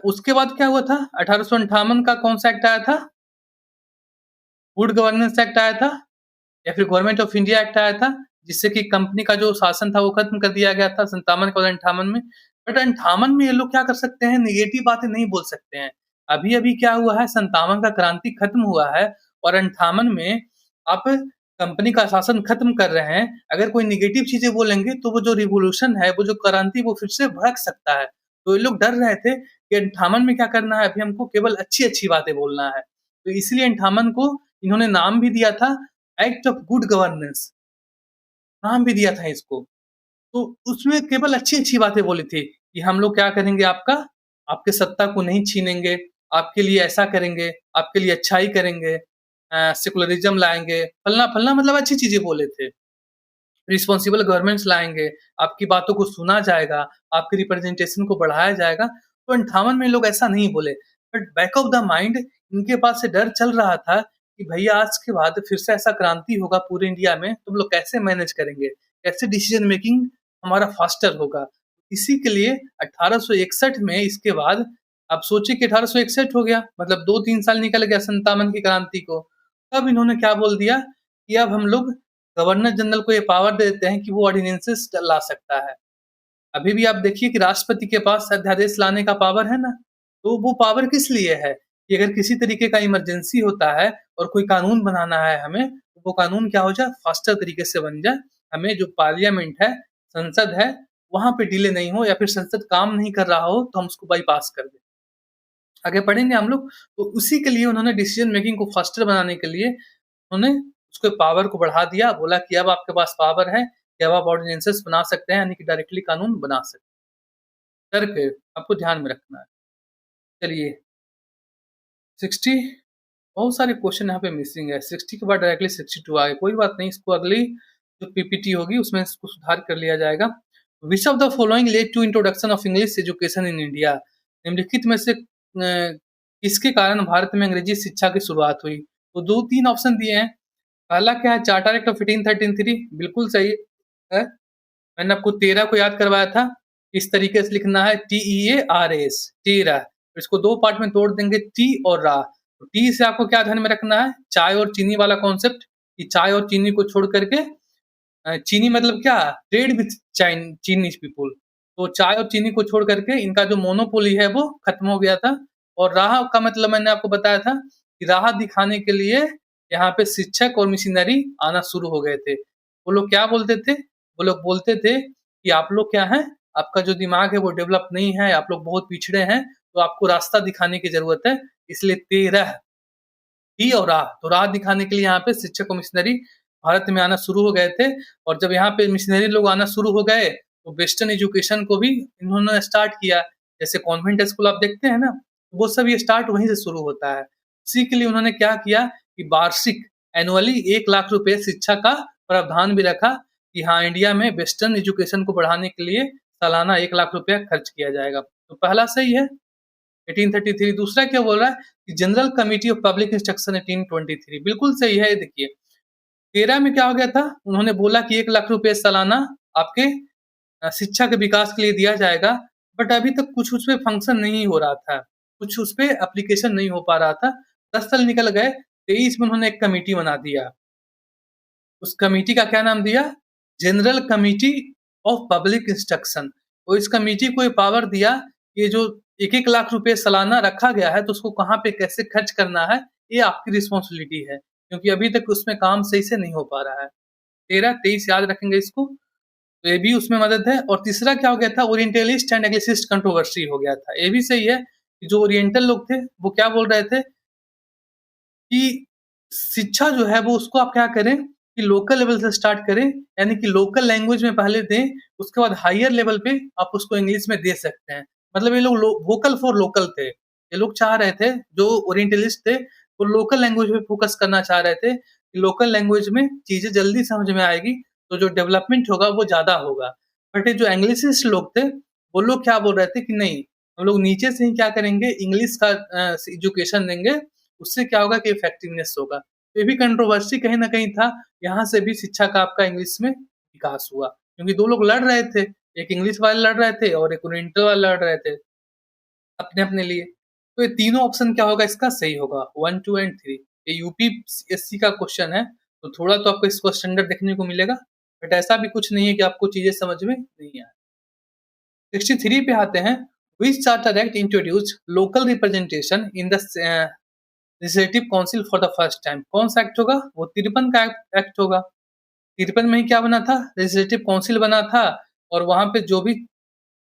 उसके बाद क्या हुआ था? 1858 का कौन सा एक्ट आया था? गुड गवर्नेंस एक्ट आया था या फिर गवर्नमेंट ऑफ इंडिया एक्ट आया था, जिससे कि कंपनी का जो शासन था वो खत्म कर दिया गया था 57 के बाद 58 में। बट 58 में ये लोग क्या कर सकते हैं? निगेटिव बातें नहीं बोल सकते हैं। अभी अभी क्या हुआ है? 57 का क्रांति खत्म हुआ है और 58 में आप कंपनी का शासन खत्म कर रहे हैं। अगर कोई निगेटिव चीजें बोलेंगे तो वो जो रिवोल्यूशन है, वो जो क्रांति, वो फिर से भड़क सकता है। तो ये लोग डर रहे थे कि 58 में क्या करना है, अभी हमको केवल अच्छी अच्छी बातें बोलना है। तो इसलिए 58 को इन्होंने नाम भी दिया था एक्ट ऑफ गुड गवर्नेंस, नाम भी दिया था इसको। तो उसमें केवल अच्छी-अच्छी बातें बोली थी कि हम लोग क्या करेंगे, आपके सत्ता को नहीं छीनेंगे, आपके लिए ऐसा करेंगे, आपके लिए अच्छाई करेंगे, सेकुलरिज़्म लाएँगे, फलना-फलना, मतलब अच्छी चीज़ें बोले थे। रिस्पॉन्सिबल गवर्नमेंट्स लाएँगे, आपकी बातों को सुना जाएगा, आपके रिप्रेजेंटेशन को बढ़ाया जाएगा। तो 58 में लोग ऐसा नहीं बोले। But back of the mind इनके पास से डर चल रहा था कि भैया आज के बाद फिर से ऐसा क्रांति होगा पूरे इंडिया में, तुम लोग कैसे मैनेज करेंगे? कैसे डिसीजन मेकिंग हमारा फास्टर होगा? इसी के लिए 1861 में इसके बाद आप सोचिए कि 1861 हो गया, मतलब 2-3 साल निकल गया 57 की क्रांति को। तब इन्होंने क्या बोल दिया कि अब हम लोग गवर्नर जनरल को ये पावर दे देते हैं कि वो ऑर्डिनेंसेस ला सकता है। अभी भी आप देखिए कि राष्ट्रपति के पास अध्यादेश लाने का पावर है ना, तो वो पावर किस लिए है कि अगर किसी तरीके का इमरजेंसी होता है और कोई कानून बनाना है हमें, तो वो कानून क्या हो जाए, फास्टर तरीके से बन जाए। हमें जो पार्लियामेंट है, संसद है, वहाँ पे डिले नहीं हो, या फिर संसद काम नहीं कर रहा हो तो हम उसको बाईपास कर दें। आगे पढ़ेंगे हम लोग, तो उसी के लिए उन्होंने डिसीजन मेकिंग को फास्टर बनाने के लिए उन्होंने उसके पावर को बढ़ा दिया, बोला कि अब आपके पास पावर है कि अब आप ऑर्डिनेंसेस बना सकते हैं, यानी कि डायरेक्टली कानून बना सकते हैं। करके आपको ध्यान में रखना है। चलिए 60, बहुत सारे क्वेश्चन यहाँ पे मिसिंग है। 60 के बाद डायरेक्टली 62 आ गए, कोई बात नहीं, इसको अगली जो पीपीटी होगी उसमें इसको सुधार कर लिया जाएगा। Which of the following led to introduction of English education in India? निम्नलिखित में से किसके कारण भारत में अंग्रेजी शिक्षा की शुरुआत हुई? तो 2-3 ऑप्शन दिए हैं। पहला क्या है, चार्टर एक्ट ऑफ 1833, बिल्कुल सही है। मैंने आपको 13 को याद करवाया था, इस तरीके से लिखना है TEARS, तेरह। इसको दो पार्ट में तोड़ देंगे, टी और रा। तो टी से आपको क्या ध्यान में रखना है, चाय और चीनी वाला कॉन्सेप्ट, कि चाय और चीनी को छोड़ करके चीनी मतलब क्या, ट्रेड विथ चाइनीज पीपुल। तो चाय और चीनी को छोड़ करके इनका जो मोनोपोली है वो खत्म हो गया था। और राह का मतलब मैंने आपको बताया था कि राह दिखाने के लिए यहाँ पे शिक्षक और मिशनरी आना शुरू हो गए थे। वो लोग क्या बोलते थे, वो लोग बोलते थे कि आप लोग क्या हैं, आपका जो दिमाग है वो डेवलप नहीं है, आप लोग बहुत पिछड़े हैं, तो आपको रास्ता दिखाने की जरूरत है। इसलिए 13 ही और राह, तो राह दिखाने के लिए यहाँ पे शिक्षक और मिशनरी भारत में आना शुरू हो गए थे। और जब यहाँ पे मिशनरी लोग आना शुरू हो गए तो वेस्टर्न एजुकेशन को भी इन्होंने स्टार्ट किया। जैसे कॉन्वेंट स्कूल आप देखते हैं ना, वो सब ये स्टार्ट वहीं से शुरू होता है। इसी के लिए उन्होंने क्या किया कि वार्षिक एनुअली 1 लाख रुपए शिक्षा का प्रावधान भी रखा कि हाँ, इंडिया में वेस्टर्न एजुकेशन को बढ़ाने के लिए सालाना 1 लाख रुपया खर्च किया जाएगा। तो पहला सही है 1833। दूसरा क्या बोल रहा है कि general committee of public instruction 1823, बिल्कुल सही है। ये देखिए 13 में क्या हो गया था, उन्होंने बोला कि 1 लाख रुपए सालाना आपके शिक्षा के विकास के लिए दिया जाएगा। बट अभी तक कुछ उस पे फंक्शन नहीं हो रहा था, कुछ उस पे एप्लीकेशन नहीं हो पा रहा था। 10 साल निकल गए, 23 में उन्होंने एक कमेटी बना दिया। उस कमेटी का क्या नाम दिया, general committee of public instruction. तो इस कमेटी को ये पावर दिया कि ये जो 1-1 लाख रुपए सालाना रखा गया है, तो उसको कहाँ पे कैसे खर्च करना है, ये आपकी रिस्पॉन्सिबिलिटी है, क्योंकि अभी तक उसमें काम सही से नहीं हो पा रहा है। 13-23 याद रखेंगे इसको, तो ये भी उसमें मदद है। और तीसरा क्या हो गया था, ओरिएंटलिस्ट एंड एंग्लिसिस्ट कंट्रोवर्सी हो गया था। ये भी सही है कि जो ओरिएंटल लोग थे वो क्या बोल रहे थे कि शिक्षा जो है वो उसको आप क्या करें कि लोकल लेवल से स्टार्ट करें, यानी कि लोकल लैंग्वेज में पहले दें, उसके बाद हायर लेवल पे आप उसको इंग्लिश में दे सकते हैं। मतलब ये लोग वोकल फॉर लोकल थे। ये लोग चाह रहे थे, जो ओरिएंटलिस्ट थे, वो लोकल लैंग्वेज पे फोकस करना चाह रहे थे कि लोकल लैंग्वेज में चीज़ें जल्दी समझ में आएगी, तो जो डेवलपमेंट होगा वो ज़्यादा होगा। बट ये जो एंग्लिसिस्ट लोग थे, वो लोग क्या बोल रहे थे कि नहीं, हम लोग नीचे से ही क्या करेंगे, इंग्लिश का एजुकेशन देंगे, उससे क्या होगा कि इफेक्टिवनेस होगा। तो ये भी कंट्रोवर्सी कहीं न कहीं था, यहाँ से भी शिक्षा का आपका इंग्लिश में विकास हुआ। क्योंकि 2 लोग लड़ रहे थे, एक इंग्लिश वाले लड़ रहे थे और एक ओरिएंटल वाले लड़ रहे थे, अपने-अपने लिए। तो ये तीनों ऑप्शन क्या होगा, इसका सही होगा 1, 2 एंड 3। ये यूपीएससी का क्वेश्चन है, तो थोड़ा तो आपको इसको स्टैंडर्ड देखने को मिलेगा, बट ऐसा भी कुछ नहीं है कि आपको चीज़ें समझ में नहीं आए। 63 पे आते हैं, which charter act introduced local representation in the legislative council for the first time? कौन सा एक्ट होगा, वो 53 का एक्ट होगा। 53 में ही क्या बना था, लेजिस्लेटिव काउंसिल बना था। और वहां पे जो भी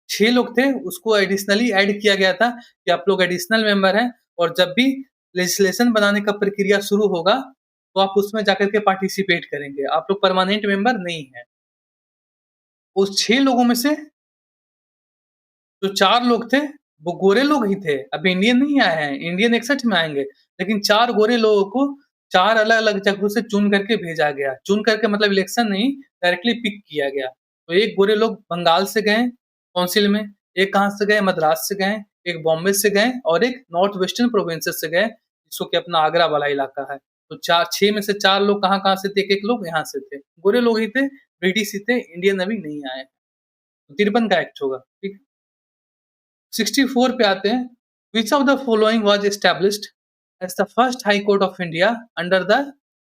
6 लोग थे उसको एडिशनली ऐड किया गया था कि आप लोग एडिशनल मेंबर हैं, और जब भी लेजिस्लेशन बनाने का प्रक्रिया शुरू होगा तो आप उसमें जाकर के पार्टिसिपेट करेंगे, आप लोग परमानेंट मेंबर नहीं है। उस 6 लोगों में से जो 4 लोग थे, वो गोरे लोग ही थे, अभी इंडियन नहीं आए हैं, इंडियन 61 में आएँगे। लेकिन 4 गोरे लोगों को 4 अलग-अलग जगहों से चुन करके भेजा गया। चुन करके मतलब इलेक्शन नहीं, डायरेक्टली पिक किया गया। तो एक गोरे लोग बंगाल से गए काउंसिल में, एक कहाँ से गए, मद्रास से गए, एक बॉम्बे से गए और एक नॉर्थ वेस्टर्न प्रोविंसेस से गए, जिसको कि अपना आगरा वाला इलाका है। तो 4 6 में से 4 लोग कहाँ-कहाँ से थे, एक-एक लोग यहाँ से थे। गोरे लोग ही थे, ब्रिटिश ही थे, इंडियन अभी नहीं आए। 53 का एक्ट होगा, ठीक। 64 पे आते हैं, which of the following was established as the first high court of India under the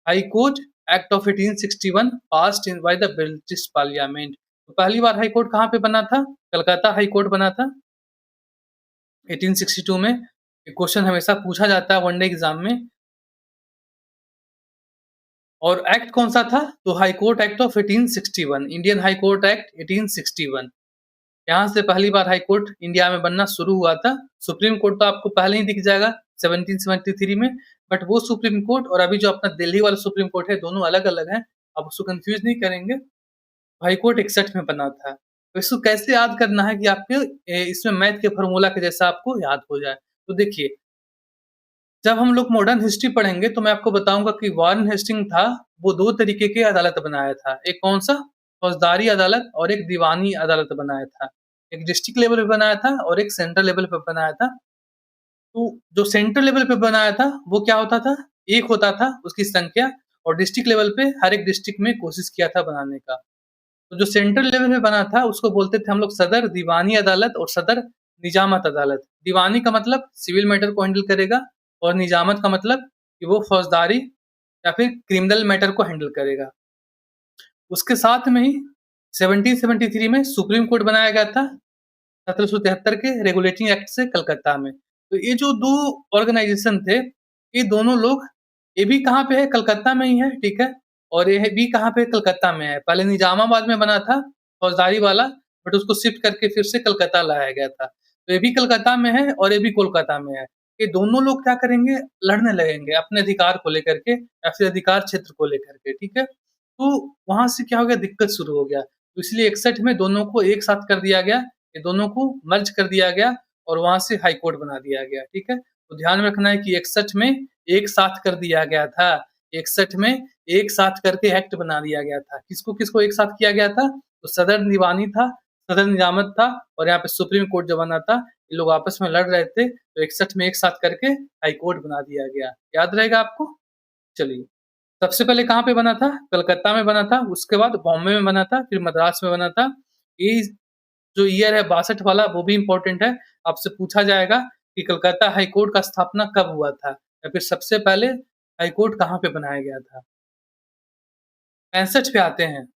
high court act of 1861 passed in by the British parliament? तो पहली बार हाई कोर्ट कहाँ पे बना था, कलकत्ता हाई कोर्ट बना था। 1862 में ये क्वेश्चन हमेशा पूछा जाता है वनडे एग्जाम में। और एक्ट कौन सा था? तो high court act of 1861, Indian high court act 1861। यहाँ से पहली बार हाई कोर्ट इंडिया में बनना शुरू हुआ था। सुप्रीम कोर्ट तो आपको पहले ही दिख जाएगा 1773 में, बट वो सुप्रीम कोर्ट और अभी जो अपना दिल्ली वाला सुप्रीम कोर्ट है दोनों अलग अलग हैं, आप उसको कंफ्यूज नहीं करेंगे। हाई कोर्ट 61 में बना था। तो इसको कैसे याद करना है कि आपके इसमें मैथ के फॉर्मूला के जैसा आपको याद हो जाए। तो देखिए, जब हम लोग मॉडर्न हिस्ट्री पढ़ेंगे तो मैं आपको बताऊंगा कि वॉरेन हेस्टिंग था, वो दो तरीके की अदालत बनाया था। एक कौन सा? फौजदारी अदालत और एक दीवानी अदालत बनाया था। एक डिस्ट्रिक्ट लेवल पे बनाया था और एक सेंट्रल लेवल पे बनाया था। तो जो सेंट्रल लेवल पे बनाया था वो क्या होता था? एक होता था उसकी संख्या, और डिस्ट्रिक्ट लेवल पे हर एक डिस्ट्रिक्ट में कोशिश किया था बनाने का। तो जो सेंट्रल लेवल पे बना था उसको बोलते थे हम लोग सदर दीवानी अदालत और सदर निजामत अदालत। दीवानी का मतलब सिविल मैटर को हैंडल करेगा, और निजामत का मतलब कि वो फौजदारी या फिर क्रिमिनल मैटर को हैंडल करेगा। उसके साथ में ही 1773 में सुप्रीम कोर्ट बनाया गया था 1773 के रेगुलेटिंग एक्ट से कलकत्ता में। तो ये जो दो ऑर्गेनाइजेशन थे, ये दोनों लोग, ये भी कहाँ पे है? कलकत्ता में ही है, ठीक है। और ये भी कहाँ पे? कलकत्ता में है। पहले निजामाबाद में बना था फौजदारी वाला, बट उसको शिफ्ट करके फिर से कलकत्ता लाया गया था। तो ये भी कलकत्ता में है और ये भी कोलकाता में है। ये दोनों लोग क्या करेंगे? लड़ने लगेंगे अपने अधिकार को लेकर के या फिर अधिकार क्षेत्र को लेकर के, ठीक है। तो वहां से क्या हो गया? दिक्कत शुरू हो गया। तो इसलिए 61 में दोनों को एक साथ कर दिया गया, ये दोनों को मर्ज कर दिया गया और वहां से हाई कोर्ट बना दिया गया, ठीक है। तो ध्यान में रखना है कि 61 में एक साथ कर दिया गया था। 61 में एक साथ करके एक्ट बना दिया गया था। किसको किसको एक साथ किया गया था? तो सदर दीवानी था, सदर निजामत था, और यहाँ पे सुप्रीम कोर्ट जो बना था, ये लोग आपस में लड़ रहे थे, तो 61 में एक साथ करके हाई कोर्ट बना दिया गया। याद रहेगा आपको? चलिए, सबसे पहले कहाँ पे बना था? कलकत्ता में बना था, उसके बाद बॉम्बे में बना था, फिर मद्रास में बना था। ये जो ईयर है 62 वाला, वो भी इम्पोर्टेंट है। आपसे पूछा जाएगा कि कलकत्ता हाई कोर्ट का स्थापना कब हुआ था, या फिर सबसे पहले हाई कोर्ट कहाँ पे बनाया गया था। 65 पे आते हैं।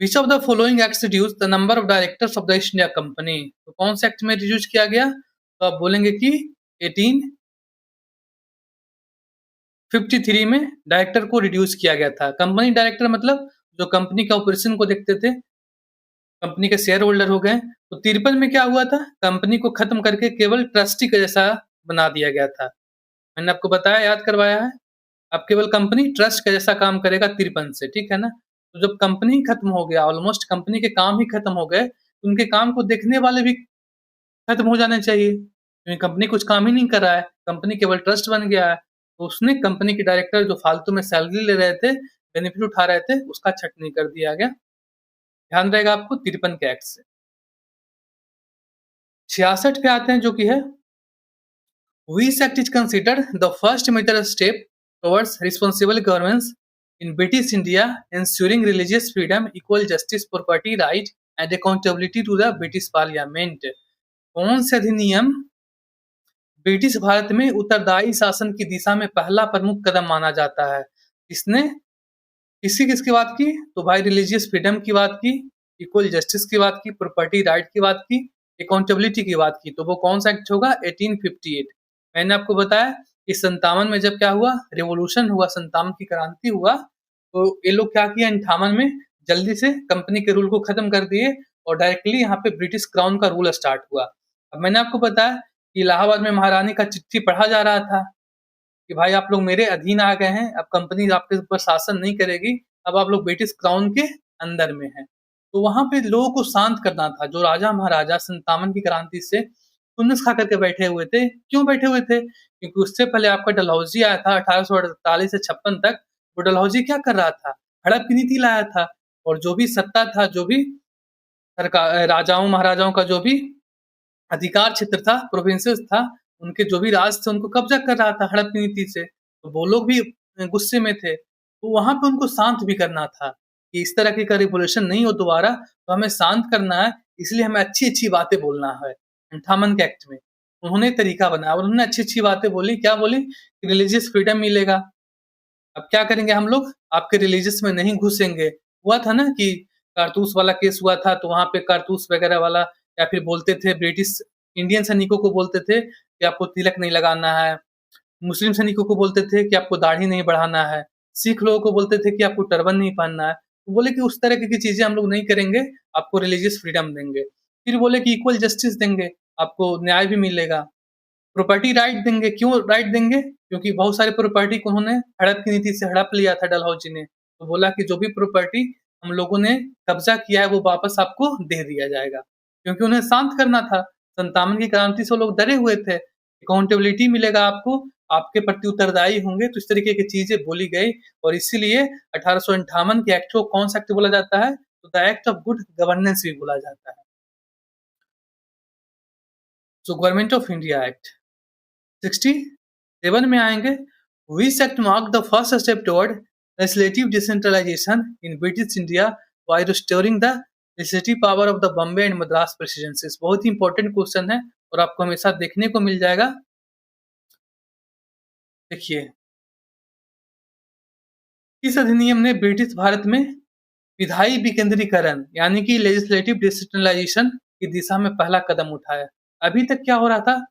Which of the following acts reduce the number of directors of the east India company? तो कौन से एक्ट में रिड्यूस किया गया? तो आप बोलेंगे कि 1853 में डायरेक्टर को रिड्यूस किया गया था। कंपनी डायरेक्टर मतलब जो कंपनी के ऑपरेशन को देखते थे, कंपनी के शेयर होल्डर हो गए। तो 53 में क्या हुआ था? कंपनी को खत्म करके केवल ट्रस्टी का जैसा बना दिया गया था। मैंने आपको बताया, याद करवाया है। अब केवल कंपनी ट्रस्ट का जैसा काम करेगा 53 से, ठीक है ना। तो जब कंपनी खत्म हो गया, ऑलमोस्ट कंपनी के काम ही खत्म हो गए, तो उनके काम को देखने वाले भी खत्म हो जाने चाहिए, क्योंकि कंपनी कुछ काम ही नहीं कर रहा है, कंपनी केवल ट्रस्ट बन गया है। तो उसने कंपनी के डायरेक्टर जो फालतू में सैलरी ले रहे थे, बेनिफिट उठा रहे थे, उसका छटनी कर दिया गया। ध्यान रहेगा आपको 53 के एक्ट से। 66 पे आते हैं, जो कि है Which act is considered the first major step towards responsible governance in British India, ensuring religious freedom, equal justice, property right and accountability to the British Parliament? कौन से अधिनियम ब्रिटिश भारत में उत्तरदायी शासन की दिशा में पहला प्रमुख कदम माना जाता है? इसने किसी किसकी बात की? तो भाई रिलीजियस फ्रीडम की बात की, इक्वल जस्टिस की बात की, प्रॉपर्टी राइट की बात की, अकाउंटेबिलिटी की बात की। तो वो कौन सा एक्ट होगा? 1858। मैंने आपको बताया कि 57 में जब क्या हुआ? रिवॉल्यूशन हुआ, 57 की क्रांति हुआ, तो ये लोग क्या किया? 58 में जल्दी से कंपनी के रूल को खत्म कर दिए और डायरेक्टली यहाँ पे ब्रिटिश क्राउन का रूल स्टार्ट हुआ। अब मैंने आपको बताया कि इलाहाबाद में महारानी का चिट्ठी पढ़ा जा रहा था कि भाई आप लोग मेरे अधीन आ गए हैं, अब कंपनी आपके ऊपर शासन नहीं करेगी, अब आप लोग ब्रिटिश क्राउन के अंदर में हैं। तो वहां पे लोगों को शांत करना था। जो राजा महाराजा 57 की क्रांति से खुन्नस खा करके बैठे हुए थे। क्यों बैठे हुए थे? क्योंकि उससे पहले आपका डलहौजी आया था 1848 से 56 तक। वो डलहौजी क्या कर रहा था? हड़प की नीति लाया था, और जो भी सत्ता था, जो भी सरकार, राजाओं महाराजाओं का जो भी अधिकार क्षेत्र था, प्रोविंसेस था, उनके जो भी राज थे उनको कब्जा कर रहा था हड़प की नीति से। तो वो लोग भी गुस्से में थे। तो वहां पे उनको शांत भी करना था कि इस तरह की का रिवोल्यूशन नहीं हो दोबारा, तो हमें शांत करना है, इसलिए हमें अच्छी अच्छी बातें बोलना है। 58 के एक्ट में उन्होंने तरीका बनाया और उन्होंने अच्छी अच्छी बातें बोली। क्या बोली? रिलीजियस फ्रीडम मिलेगा। अब क्या करेंगे हम लोग? आपके रिलीजियस में नहीं घुसेंगे। हुआ था ना कि कारतूस वाला केस हुआ था, तो वहां पे कारतूस वगैरह वाला, या फिर बोलते थे ब्रिटिश इंडियन सैनिकों को बोलते थे कि आपको तिलक नहीं लगाना है, मुस्लिम सैनिकों को बोलते थे कि आपको दाढ़ी नहीं बढ़ाना है, सिख लोगों को बोलते थे कि आपको टर्बन नहीं पहनना है। तो बोले कि उस तरह की चीज़ें हम लोग नहीं करेंगे, आपको रिलीजियस फ्रीडम देंगे। फिर बोले कि इक्वल जस्टिस देंगे, आपको न्याय भी मिलेगा। प्रॉपर्टी राइट देंगे, क्यों राइट देंगे? क्योंकि बहुत सारे प्रॉपर्टी को उन्होंने हड़प की नीति से हड़प लिया था डलहौजी ने। तो बोला कि जो भी प्रॉपर्टी हम लोगों ने कब्ज़ा किया है वो वापस आपको दे दिया जाएगा। क्योंकि उन्हें शांत करना था। 57 की क्रांति से वो लोग डरे हुए थे। अकाउंटेबिलिटी मिलेगा आपको, आपके प्रति उत्तरदायी होंगे, तो इस तरीके की चीज़ें बोली गई और इसीलिए 1858 के एक्ट को कौन-सा एक्ट बोला जाता है? तो the act of good governance भी बोला जाता है। So government of India act 67 में आएँगे, which act marked the first step toward legislative decentralisation in British India while restoring the legislative power of the Bombay and Madras presidencies. बहुत ही important question है और आपको हमेशा देखने को मिल जाएगा। देखिए, इस अधिनियम ने ब्रिटिश भारत में विधायी विकेंद्रीकरण यानी कि लेजिस्लेटिव डिसेंट्रलाइजेशन की दिशा में पहला कदम उठाया। अभी तक क्या हो रहा था?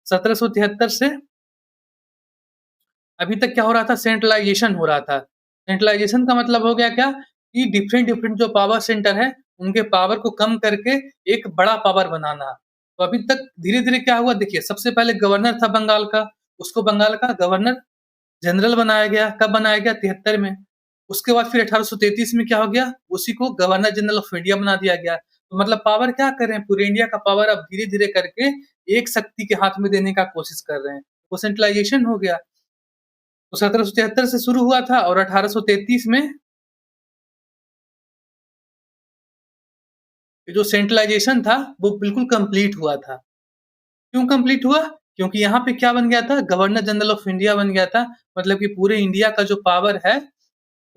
1773 से अभी तक क्या हो रहा था? सेंट्रलाइजेशन हो रहा था। सेंट्रलाइजेशन का मतलब हो गया क्या? कि डिफरेंट-डिफरेंट जो पावर सेंटर है, उनके पावर को कम करके एक बड़ा पावर बनाना। तो अभी तक धीरे-धीरे क्या हुआ देखिए, सबसे पहले गवर्नर था बंगाल का, उसको बंगाल का गवर्नर जनरल बनाया गया। कब बनाया गया? 73 में। उसके बाद फिर 1833 में क्या हो गया? उसी को गवर्नर जनरल ऑफ इंडिया बना दिया गया। तो मतलब पावर क्या कर रहे हैं? पूरे इंडिया का पावर अब धीरे-धीरे करके एक शक्ति के हाथ में देने का कोशिश कर रहे हैं। वो सेंट्रलाइजेशन हो गया। तो 1773 से शुरू हुआ था और 1833 में ये जो सेंट्रलाइजेशन था, वो बिल्कुल कंप्लीट हुआ था। क्यों कंप्लीट हुआ? क्योंकि यहाँ पे क्या बन गया था? गवर्नर जनरल ऑफ इंडिया बन गया था। मतलब कि पूरे इंडिया का जो पावर है,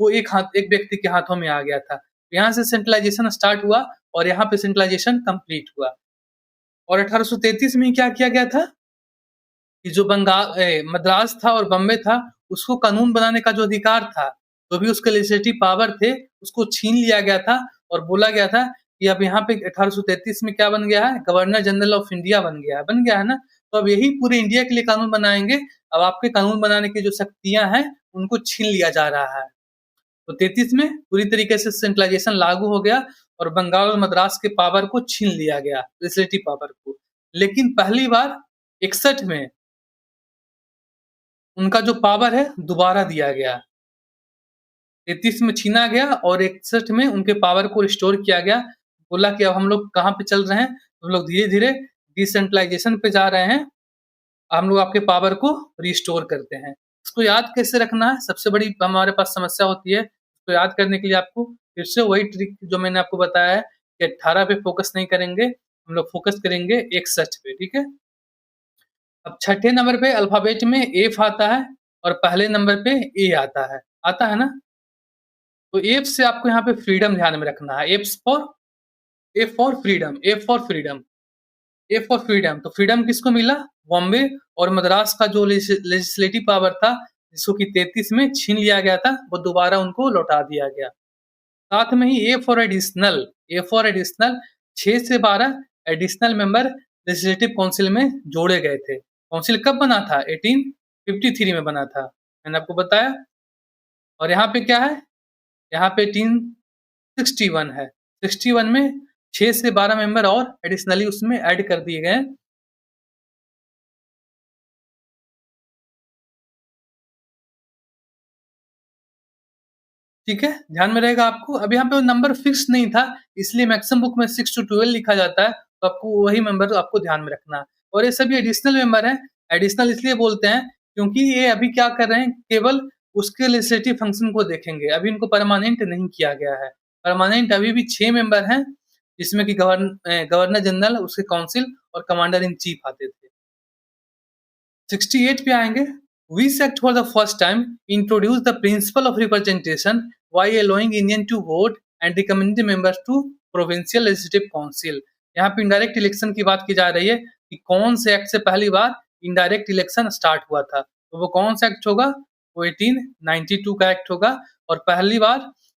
वो एक व्यक्ति के हाथों में आ गया था। यहाँ से सेंट्रलाइजेशन स्टार्ट हुआ और यहाँ पे सेंट्रलाइजेशन कंप्लीट हुआ। और 1833 में क्या किया गया था? कि जो मद्रास था और बॉम्बे था, उसको कानून बनाने का जो अधिकार था, जो भी उसके लेजिस्लेटिव पावर थे, उसको छीन लिया गया था और बोला गया था कि अब यहाँ पे 1833 में क्या बन गया है? गवर्नर जनरल ऑफ इंडिया बन गया है ना? तो अब यही पूरे इंडिया के लिए कानून बनाएँगे। अब आपके कानून बनाने की जो शक्तियाँ हैं, उनको छीन लिया जा रहा है। तो 33 में पूरी तरीके से सेंट्रलाइजेशन लागू हो गया और बंगाल और मद्रास के पावर को छीन लिया गया, लेजिस्लेटिव पावर को। लेकिन पहली बार 61 में उनका जो पावर है दोबारा दिया गया। 33 में छीना गया और 61 में उनके पावर को रिस्टोर किया गया। बोला कि अब हम लोग कहाँ पे चल रहे हैं? हम लोग धीरे-धीरे डिसेंट्रलाइजेशन पे जा रहे हैं। हम लोग आपके पावर को रिस्टोर करते हैं। इसको याद कैसे रखना है? सबसे बड़ी हमारे पास समस्या होती है। इसको याद करने के लिए आपको फिर से वही ट्रिक जो मैंने आपको बताया है कि 18 पे फोकस नहीं करेंगे, हम लोग फोकस करेंगे 61 पे, ठीक है? अब छठे नंबर पे अल्फ़ाबेट में एफ आता है और पहले नंबर पे ए आता है ना? तो एफ से आपको यहाँ पे फ्रीडम ध्यान में रखना है। F for freedom, F for freedom, F for freedom. तो फ्रीडम किसको मिला? बॉम्बे और मद्रास का जो लेजिस्लेटिव पावर था, जिसको कि 33 में छीन लिया गया था, वो दोबारा उनको लौटा दिया गया। साथ में ही ए फॉर एडिशनल 6 से 12 एडिशनल मेंबर लेजिस्लेटिव काउंसिल में जोड़े गए थे। काउंसिल कब बना था? 1853 में बना था। मैंने आपको बताया। और यहाँ पे क्या है? यहाँ पे 1861 है। 61 में 6 से 12 मेंबर और एडिशनली उसमें ऐड कर दिए गए। ठीक है? ध्यान में रहेगा आपको। अब यहाँ पे नंबर फिक्स नहीं था, इसलिए मैक्सिमम बुक में 6 टू 12 लिखा जाता है, तो आपको वही नंबर आपको ध्यान में रखना है। और ये सभी एडिशनल मेंबर हैं। एडिशनल इसलिए बोलते हैं क्योंकि ये अभी क्या कर रहे हैं, केवल उसके लेजिस्लेटिव फंक्शन को देखेंगे। अभी इनको परमानेंट नहीं किया गया है। परमानेंट अभी भी 6 मेंबर हैं, जिसमें कि गवर्नर जनरल, उसके काउंसिल और कमांडर इन चीफ आते थे। 68 पे आएँगे। Which act for the first time introduced the principle of representation while allowing Indian to vote and recommending members to provincial legislative council। यहाँ पे इनडायरेक्ट इलेक्शन की बात की जा रही है कि कौन से एक्ट से पहली बार इनडायरेक्ट इलेक्शन स्टार्ट हुआ था। तो वो कौन सा एक्ट होगा? वो 1892 का एक्ट होगा और पहली बार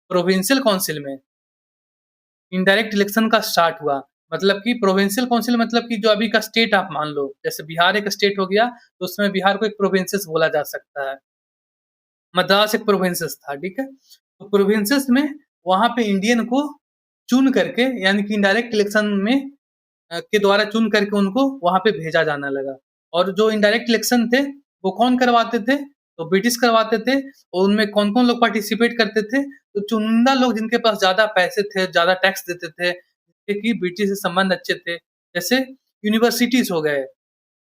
प्रोविंशियल काउंसिल में इनडायरेक्ट इलेक्शन का स्टार्ट हुआ। मतलब कि प्रोविंशियल काउंसिल मतलब कि जो अभी का स्टेट आप मान लो, जैसे बिहार एक स्टेट हो गया, तो उसमें बिहार को एक प्रोविंसेस बोला जा सकता है। मद्रास एक प्रोविंसेस था, ठीक है? तो प्रोविंसेस में वहाँ पे इंडियन को चुन करके यानी कि इनडायरेक्ट इलेक्शन में के द्वारा चुन करके उनको वहाँ पे भेजा जाने लगा। और जो इनडायरेक्ट इलेक्शन थे, वो कौन करवाते थे? तो ब्रिटिश करवाते थे और उनमें कौन-कौन लोग पार्टिसिपेट करते थे? तो चुनिंदा लोग जिनके पास ज़्यादा पैसे थे, ज़्यादा टैक्स देते थे, जिनके कि ब्रिटिश से संबंध अच्छे थे, जैसे यूनिवर्सिटीज़ हो गए,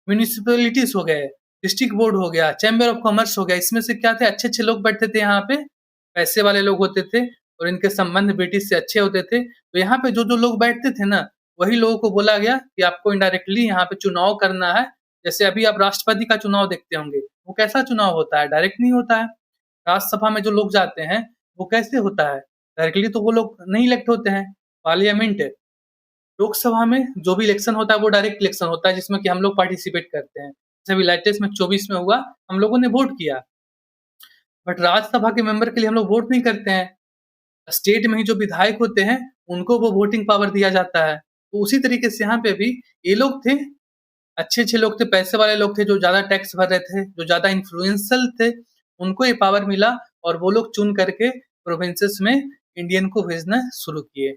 म्युनिसिपैलिटीज़ हो गए, डिस्ट्रिक्ट बोर्ड हो गया, चैम्बर ऑफ कॉमर्स हो गया, इसमें से क्या थे अच्छे-अच्छे लोग बैठते थे यहाँ पे, पैसे वाले लोग होते थे और इनके संबंध ब्रिटिश से अच्छे होते थे। तो यहाँ पे जो-जो लोग बैठते थे ना, वही लोगों को बोला गया कि आपको इनडायरेक्टली यहाँ पे चुनाव करना है। जैसे अभी आप राष्ट्रपति का चुनाव देखते होंगे, वो कैसा चुनाव होता है? डायरेक्ट नहीं होता है। राज्यसभा में जो लोग जाते हैं, वो कैसे होता है? डायरेक्टली तो वो लोग नहीं इलेक्ट होते हैं, पार्लियामेंट लोकसभा में जो भी इलेक्शन होता है वो डायरेक्ट इलेक्शन होता है जिसमें कि हम लोग पार्टिसिपेट करते हैं। जैसे अभी लेटेस्ट में 24 में हुआ, हम लोगों ने वोट किया। बट राज्यसभा के मेंबर के लिए हम लोग वोट नहीं करते हैं। स्टेट में ही जो विधायक होते हैं, उनको वो वोटिंग पावर दिया जाता है। तो उसी तरीके से यहाँ पे भी ये लोग थे, अच्छे-अच्छे लोग थे, पैसे वाले लोग थे जो ज़्यादा टैक्स भर रहे थे, जो ज़्यादा इन्फ्लुएंशियल थे, उनको ये पावर मिला और वो लोग चुन करके प्रोविंसेस में इंडियन को भेजना शुरू किए।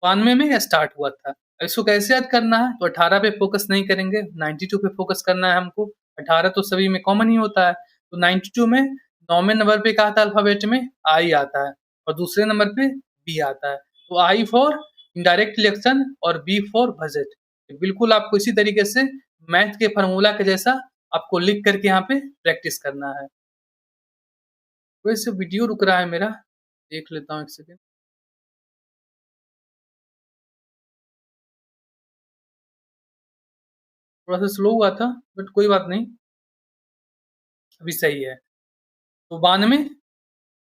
92 में ये स्टार्ट हुआ था। अब इसको कैसे याद करना है? तो 18 पे फ़ोकस नहीं करेंगे, 92 पे फ़ोकस करना है हमको। 18 तो सभी में कॉमन ही होता है। तो 92 में 9वें नंबर पे क्या आता है अल्फ़ाबेट में? आई आता है और दूसरे नंबर पे बी आता है। तो आई फॉर इनडायरेक्ट इलेक्शन और बी फॉर बजट। बिल्कुल आपको इसी तरीके से मैथ के फ़ॉर्मूला के जैसा आपको लिख कर के यहाँ पे प्रैक्टिस करना है। वैसे वीडियो रुक रहा है मेरा, देख लेता हूँ 1 सेकंड। थोड़ा-सा स्लो हुआ था, बट कोई बात नहीं, अभी सही है। तो 92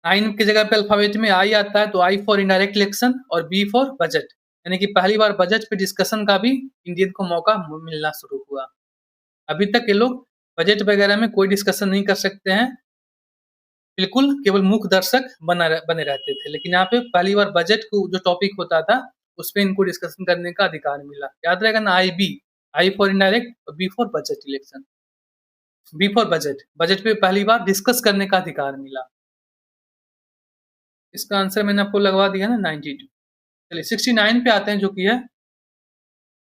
9 की जगह पे अल्फ़ाबेट में आई आता है, तो आई फॉर इनडायरेक्ट इलेक्शन और बी फॉर बजट। यानी कि पहली बार बजट पे डिस्कशन का भी इंडियन को मौका मिलना शुरू हुआ। अभी तक ये लोग बजट वगैरह में कोई डिस्कशन नहीं कर सकते हैं, बिल्कुल केवल मूक दर्शक बने रहते थे। लेकिन यहाँ पे पहली बार बजट को जो टॉपिक होता था, उस पे इनको डिस्कशन करने का अधिकार मिला। याद रहेगा ना आईबी, आई फॉर इनडायरेक्ट और B for budget election, B for budget, budget पे पहली बार डिस्कस करने का अधिकार मिला। इसका आंसर मैंने आपको लगवा दिया ना 92। चलिए 69 पे आते हैं जो कि है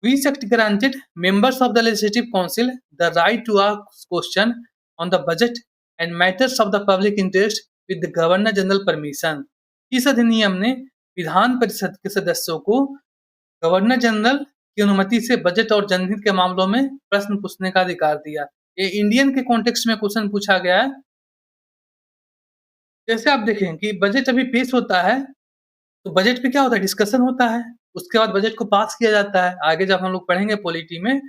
which act granted members of the legislative council the right to ask question on the budget and matters of the public interest with the governor general permission. इस अधिनियम ने विधान परिषद के सदस्यों को गवर्नर जनरल की अनुमति से बजट और जनहित के मामलों में प्रश्न पूछने का अधिकार दिया। ये इंडियन के कॉन्टेक्स्ट में क्वेश्चन पूछा गया है। जैसे आप देखें कि बजट अभी पेश होता है, तो बजट पे क्या होता है डिस्कशन होता है, उसके बाद बजट को पास किया जाता है। आगे जब हम लोग पढ़ेंगे पॉलिटी में,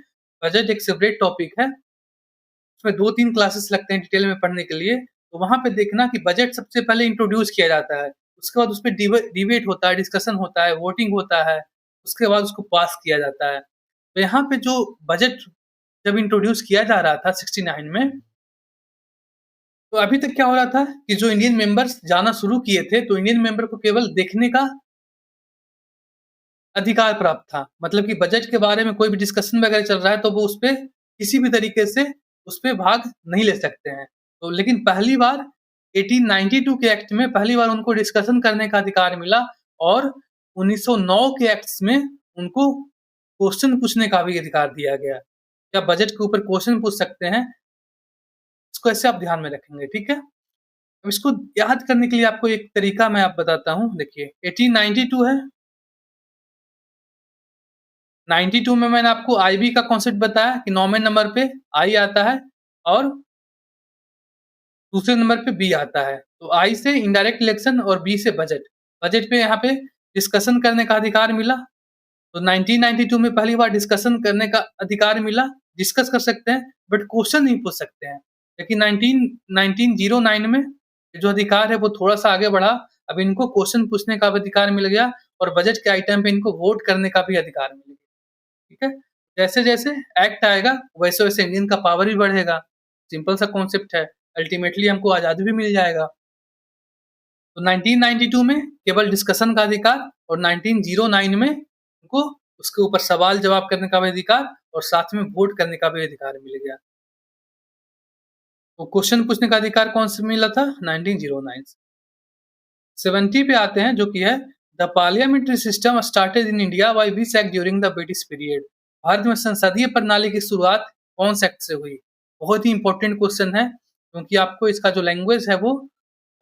बजट एक सेपरेट टॉपिक है, उसमें 2-3 क्लासेस लगते हैं डिटेल में पढ़ने के लिए। तो वहाँ पे देखना कि बजट सबसे पहले इंट्रोड्यूस किया जाता है, उसके बाद उसपे डिबेट होता है, डिस्कशन होता है, वोटिंग होता है, उसके बाद उसको पास किया जाता है। तो यहाँ पे जो बजट जब इंट्रोड्यूस किया जा रहा था 69 में, तो अभी तक क्या हो रहा था कि जो इंडियन मेंबर्स जाना शुरू किए थे, तो इंडियन मेंबर को केवल देखने का अधिकार प्राप्त था। मतलब कि बजट के बारे में कोई भी डिस्कशन वगैरह चल रहा है, तो वो उसपे किसी भी तरीके से उसपे भाग नहीं ले सकते हैं। तो लेकिन पहली बार 1892 के एक्ट में पहली बार उनको डिस्कशन करने का अधिकार मिला और 1909 के एक्ट्स में उनको क्वेश्चन पूछने का भी अधिकार दिया गया। क्या बजट के ऊपर क्वेश्चन पूछ सकते हैं, इसको ऐसे आप ध्यान में रखेंगे, ठीक है? अब इसको याद करने के लिए आपको एक तरीका मैं आप बताता हूँ, देखिए 1892 है, 92 में मैंने आपको आईबी का कॉन्सेप्ट बताया कि 9वें नंबर पे आई आता है और दूसरे नंबर पे बी आता है। तो आई से इनडायरेक्ट इलेक्शन और बी से बजट। बजट पे यहाँ पे डिस्कशन करने का अधिकार मिला। तो 1992 में पहली बार डिस्कशन करने का अधिकार मिला, डिस्कस कर सकते हैं बट क्वेश्चन नहीं पूछ सकते हैं। लेकिन 1909 में जो अधिकार है वो थोड़ा-सा आगे बढ़ा। अब इनको क्वेश्चन पूछने का भी अधिकार मिल गया और बजट के आइटम पे इनको वोट करने का भी अधिकार मिल गया। ठीक है? जैसे-जैसे एक्ट आएगा वैसे-वैसे इंडियन का पावर भी बढ़ेगा। सिंपल सा कॉन्सेप्ट है। अल्टीमेटली हमको आज़ादी भी मिल जाएगा। तो 1992 में केवल डिस्कशन का अधिकार और 1909 में उनको उसके ऊपर सवाल जवाब करने का भी अधिकार और साथ में वोट करने का भी अधिकार मिल गया। तो क्वेश्चन पूछने का अधिकार कौन से मिला था? 1909। 70 पे आते हैं, जो कि है the parliamentary system started in India by which act during the British period. Bharat में संसदीय प्रणाली की शुरुआत कौन से एक्ट से हुई? बहुत ही इंपॉर्टेंट क्वेश्चन है, क्योंकि आपको इसका जो लैंग्वेज है वो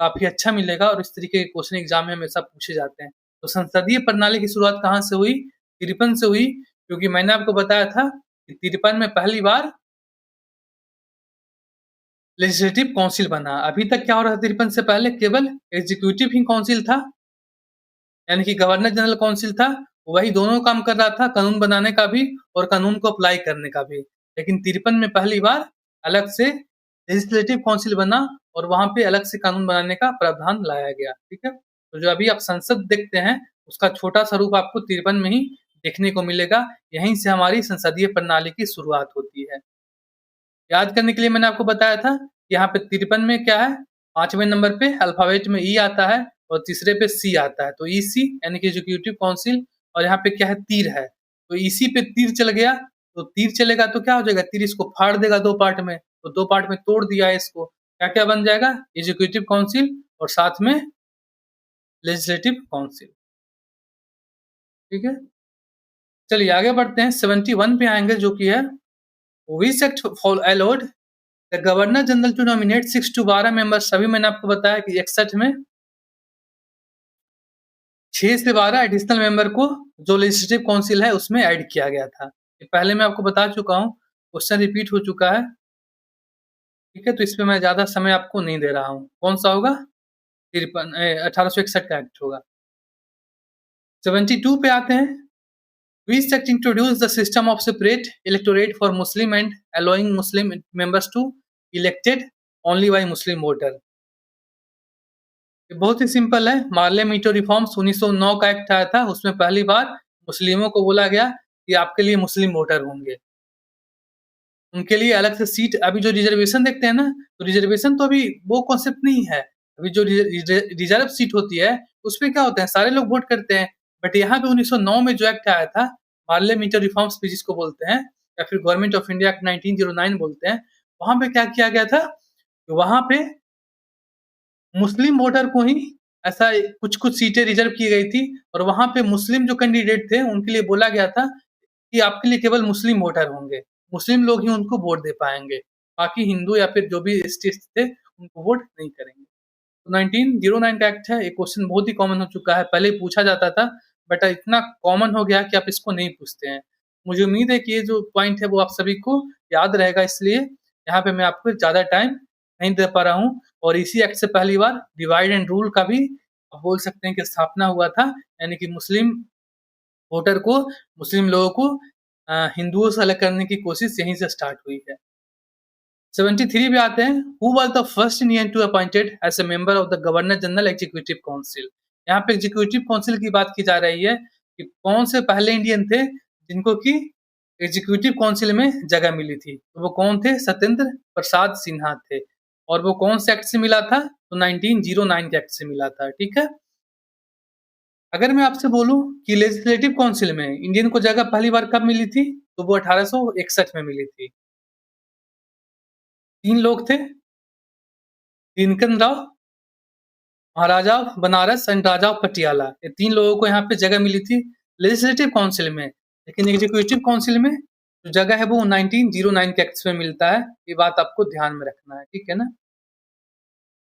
काफी अच्छा मिलेगा और इस तरीके के क्वेश्चन एग्जाम में हमेशा पूछे जाते हैं। तो संसदीय प्रणाली की शुरुआत कहाँ से हुई? 53 से हुई, क्योंकि मैंने आपको बताया था कि 53 में पहली बार लेजिस्लेटिव काउंसिल बना। अभी तक क्या हो रहा था? 53 से पहले केवल एग्जीक्यूटिव ही काउंसिल था, यानी कि गवर्नर जनरल काउंसिल था, वही दोनों काम कर रहा था, कानून बनाने का भी और कानून को अप्लाई करने का भी। लेकिन 53 में पहली बार अलग से लेजिस्लेटिव काउंसिल बना और वहां पे अलग से कानून बनाने का प्रावधान लाया गया। ठीक है, तो जो अभी आप संसद देखते हैं उसका छोटा सा रूप आपको 53 में ही देखने को मिलेगा। यहीं से हमारी संसदीय प्रणाली की शुरुआत होती है। याद करने के लिए मैंने आपको बताया था, यहाँ पे 53 में क्या है, 5वें नंबर पे अल्फाबेट में ई आता है और तीसरे पे सी आता है, तो ईसी यानी कि एग्जीक्यूटिव काउंसिल। और यहाँ पे क्या है, तीर है, तो इसी पे तीर चल गया, तो तीर चलेगा तो क्या हो जाएगा, तीर इसको फाड़ देगा दो पार्ट में, तो दो पार्ट में तोड़ दिया है इसको, क्या क्या बन जाएगा, एग्जीक्यूटिव काउंसिल और साथ में लेजिस्लेटिव काउंसिल। ठीक है, चलिए आगे बढ़ते हैं। 71 पे आएंगे, जो कि है which act allowed the governor general to nominate 6 to 12 members. अभी मैंने आपको बताया कि 61 में 6 से 12 एडिशनल मेंबर को जो लेजिस्लेटिव काउंसिल है उसमें ऐड किया गया था। ये पहले मैं आपको बता चुका हूँ, क्वेश्चन रिपीट हो चुका है। ठीक है, तो इसमें मैं ज्यादा समय आपको नहीं दे रहा हूँ। कौन सा होगा? 1861 का एक्ट होगा। 72 पे आते हैं। Which act introduced the system of separate electorate for Muslim and allowing Muslim members to elected only by Muslim voter? ये बहुत ही सिंपल है। मार्ले मीटो रिफॉर्म्स 1909 का एक्ट आया था, उसमें पहली बार मुस्लिमों को बोला गया कि आपके लिए मुस्लिम वोटर होंगे, उनके लिए अलग से सीट। अभी जो रिजर्वेशन देखते हैं ना, तो रिजर्वेशन तो अभी वो कॉन्सेप्ट नहीं है। अभी जो रिजर्व सीट होती है उसमें क्या होता है, सारे लोग वोट करते हैं। बट यहाँ पे 1909 में जो एक्ट आया था, मार्ले मीटर रिफॉर्म्स भी जिसको बोलते हैं, या फिर गवर्नमेंट ऑफ इंडिया एक्ट 1909 बोलते हैं, वहां पे क्या किया गया था, वहां पे मुस्लिम वोटर को ही ऐसा कुछ कुछ सीटें रिजर्व की गई थी, और वहां पे मुस्लिम जो कैंडिडेट थे उनके लिए बोला गया था कि आपके लिए केवल मुस्लिम वोटर होंगे, मुस्लिम लोग ही उनको वोट दे पाएंगे, बाकी हिंदू या फिर जो भी स्टेट्स थे उनको वोट नहीं करेंगे। तो 1909 का एक्ट है। एक क्वेश्चन बहुत ही कॉमन हो चुका है, पहले पूछा जाता था बट इतना कॉमन हो गया कि आप इसको नहीं पूछते हैं। मुझे उम्मीद है कि ये जो पॉइंट है वो आप सभी को याद रहेगा, इसलिए यहाँ पे मैं आपको ज़्यादा टाइम नहीं दे पा रहा हूँ। और इसी एक्ट से पहली बार डिवाइड एंड रूल का भी आप बोल सकते हैं कि स्थापना हुआ था, यानी कि मुस्लिम वोटर को, मुस्लिम लोगों को हिंदुओं से अलग करने की कोशिश यहीं से स्टार्ट हुई है। 73 पे आते हैं। Who was the first Indian to appointed as a member of the governor general executive council. यहाँ पे एग्जीक्यूटिव काउंसिल की बात की जा रही है कि कौन से पहले इंडियन थे जिनको कि एग्जीक्यूटिव काउंसिल में जगह मिली थी। तो वो कौन थे? सत्येंद्र प्रसाद सिन्हा थे। और वो कौन से एक्ट से मिला था? तो 1909 के एक्ट से मिला था। ठीक है, अगर मैं आपसे बोलूं कि लेजिस्लेटिव काउंसिल में इंडियन को जगह पहली बार कब मिली थी, तो वो 1861 में मिली थी। 3 लोग थे, दिनकन राव, महाराजा बनारस एंड राजा पटियाला। ये 3 लोगों को यहाँ पे जगह मिली थी लेजिस्लेटिव काउंसिल में। लेकिन एग्जीक्यूटिव काउंसिल में जो जगह है वो 1909 के एक्ट में मिलता है। ये बात आपको ध्यान में रखना है, ठीक है ना।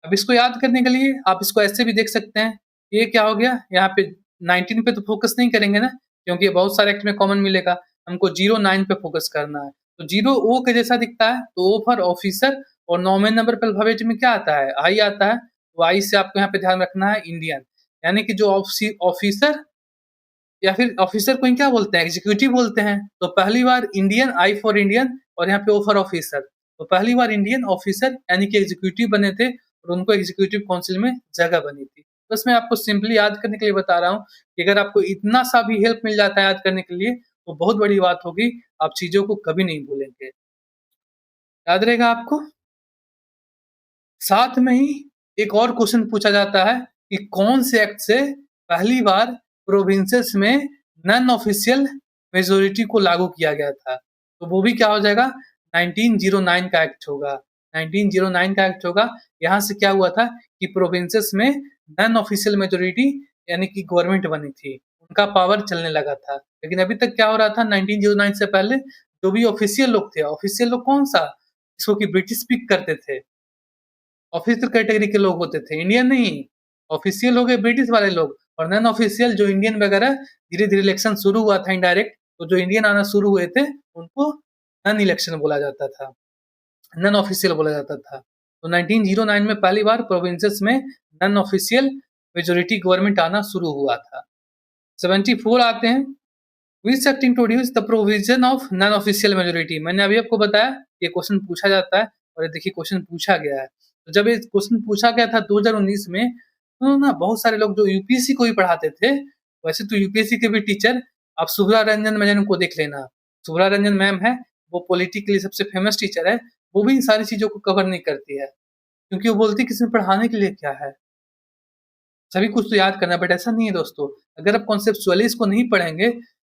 अब इसको याद करने के लिए आप इसको ऐसे भी देख सकते हैं। ये क्या हो गया, यहाँ पे 19 पे तो फोकस नहीं करेंगे ना, क्योंकि बहुत सारे एक्ट में कॉमन मिलेगा। हमको 09 पे फोकस करना है। तो 0 ओ के जैसा दिखता है, तो ओ फॉर ऑफिसर, और 9वें नंबर पे अल्फाबेट में क्या आता है? आई आता है। तो आई से आपको यहाँ पे ध्यान रखना है इंडियन, यानी कि जो ऑफिसर या फिर ऑफिसर को क्या बोलते हैं? एग्जीक्यूटिव बोलते हैं। तो पहली बार इंडियन, आई फॉर इंडियन, और यहाँ पे ओ फॉर ऑफिसर। तो पहली बार इंडियन ऑफिसर यानी कि एग्जीक्यूटिव बने थे और उनको एग्जीक्यूटिव काउंसिल में जगह बनी थी। बस मैं आपको सिंपली याद करने के लिए बता रहा हूँ कि अगर आपको इतना सा भी हेल्प मिल जाता है याद करने के लिए, तो बहुत बड़ी बात होगी। आप चीजों को कभी नहीं भूलेंगे, याद रहेगा आपको। साथ में ही एक और क्वेश्चन पूछा जाता है कि कौन से एक्ट से पहली बार प्रोविंसेस में नॉन ऑफिशियल मेजोरिटी को लागू किया गया था। तो वो भी क्या हो जाएगा, 1909 का एक्ट होगा। 1909 का एक्ट होगा। यहाँ से क्या हुआ था कि प्रोविंसेस में नॉन ऑफिशियल मेजोरिटी यानी कि गवर्नमेंट बनी थी, उनका पावर चलने लगा था। लेकिन अभी तक क्या हो रहा था, 1909 से पहले जो भी ऑफिशियल लोग थे, ऑफिशियल लोग कौन सा, जिसको कि ब्रिटिश पिक करते थे, ऑफिशियल कैटेगरी के लोग होते थे, इंडियन नहीं। ऑफिशियल हो गए ब्रिटिश वाले लोग, और नॉन ऑफिशियल जो इंडियन वगैरह, धीरे धीरे इलेक्शन शुरू हुआ था इनडायरेक्ट, तो जो इंडियन आना शुरू हुए थे उनको नॉन इलेक्शन बोला जाता था, नॉन ऑफिशियल बोला जाता था। तो 1909 में पहली बार प्रोविंसेस में नॉन ऑफिशियल मेजोरिटी गवर्नमेंट आना शुरू हुआ था। 74 आते हैं, which act introduce the provision of non official majority. मैंने अभी आपको बताया ये क्वेश्चन पूछा जाता है, और ये देखिए क्वेश्चन पूछा गया है। तो जब ये क्वेश्चन पूछा गया था 2019 में, तो ना बहुत सारे लोग जो यूपीएससी को भी पढ़ाते थे, वैसे तो यूपीएससी के भी टीचर, आप शुभ्रा रंजन मैडम को देख लेना, शुभ्रा रंजन मैम है, वो पॉलिटिकली सबसे फेमस टीचर है, वो भी इन सारी चीजों को कवर नहीं करती है, क्योंकि वो बोलती है कि इसमें पढ़ाने के लिए क्या है, सभी कुछ तो याद करना है। बट ऐसा नहीं है दोस्तों, अगर आप कॉन्सेप्चुअली इसको नहीं पढ़ेंगे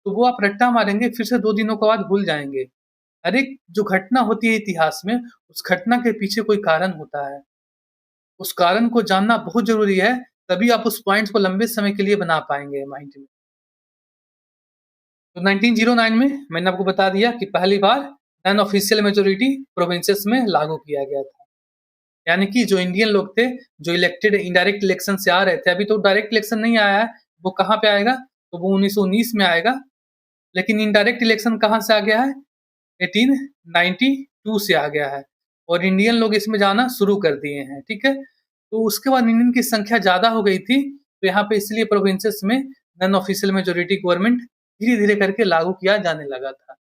तो वो आप रट्टा मारेंगे, फिर से 2 दिनों के बाद भूल जाएंगे। हर एक जो घटना होती है इतिहास में, उस घटना के पीछे कोई कारण होता है, उस कारण को जानना बहुत जरूरी है, तभी आप उस पॉइंट्स को लंबे समय के लिए बना पाएंगे माइंड में। तो 1909 में मैंने आपको बता दिया कि पहली बार नॉन ऑफिशियल मेजोरिटी प्रोविंसेस में लागू किया गया था, यानी कि जो इंडियन लोग थे, जो इलेक्टेड इनडायरेक्ट इलेक्शन से आ रहे थे, अभी तो डायरेक्ट इलेक्शन नहीं आया है, वो कहाँ पे आएगा, तो वो 1919 में आएगा। लेकिन इनडायरेक्ट इलेक्शन कहाँ से आ गया है, 1892 से आ गया है, और इंडियन लोग इसमें जाना शुरू कर दिए हैं, ठीक है। तो उसके बाद इंडियन की संख्या ज्यादा हो गई थी, तो यहाँ पे इसलिए प्रोविंसेस में नॉन ऑफिशियल मेजोरिटी गवर्नमेंट धीरे धीरे करके लागू किया जाने लगा था।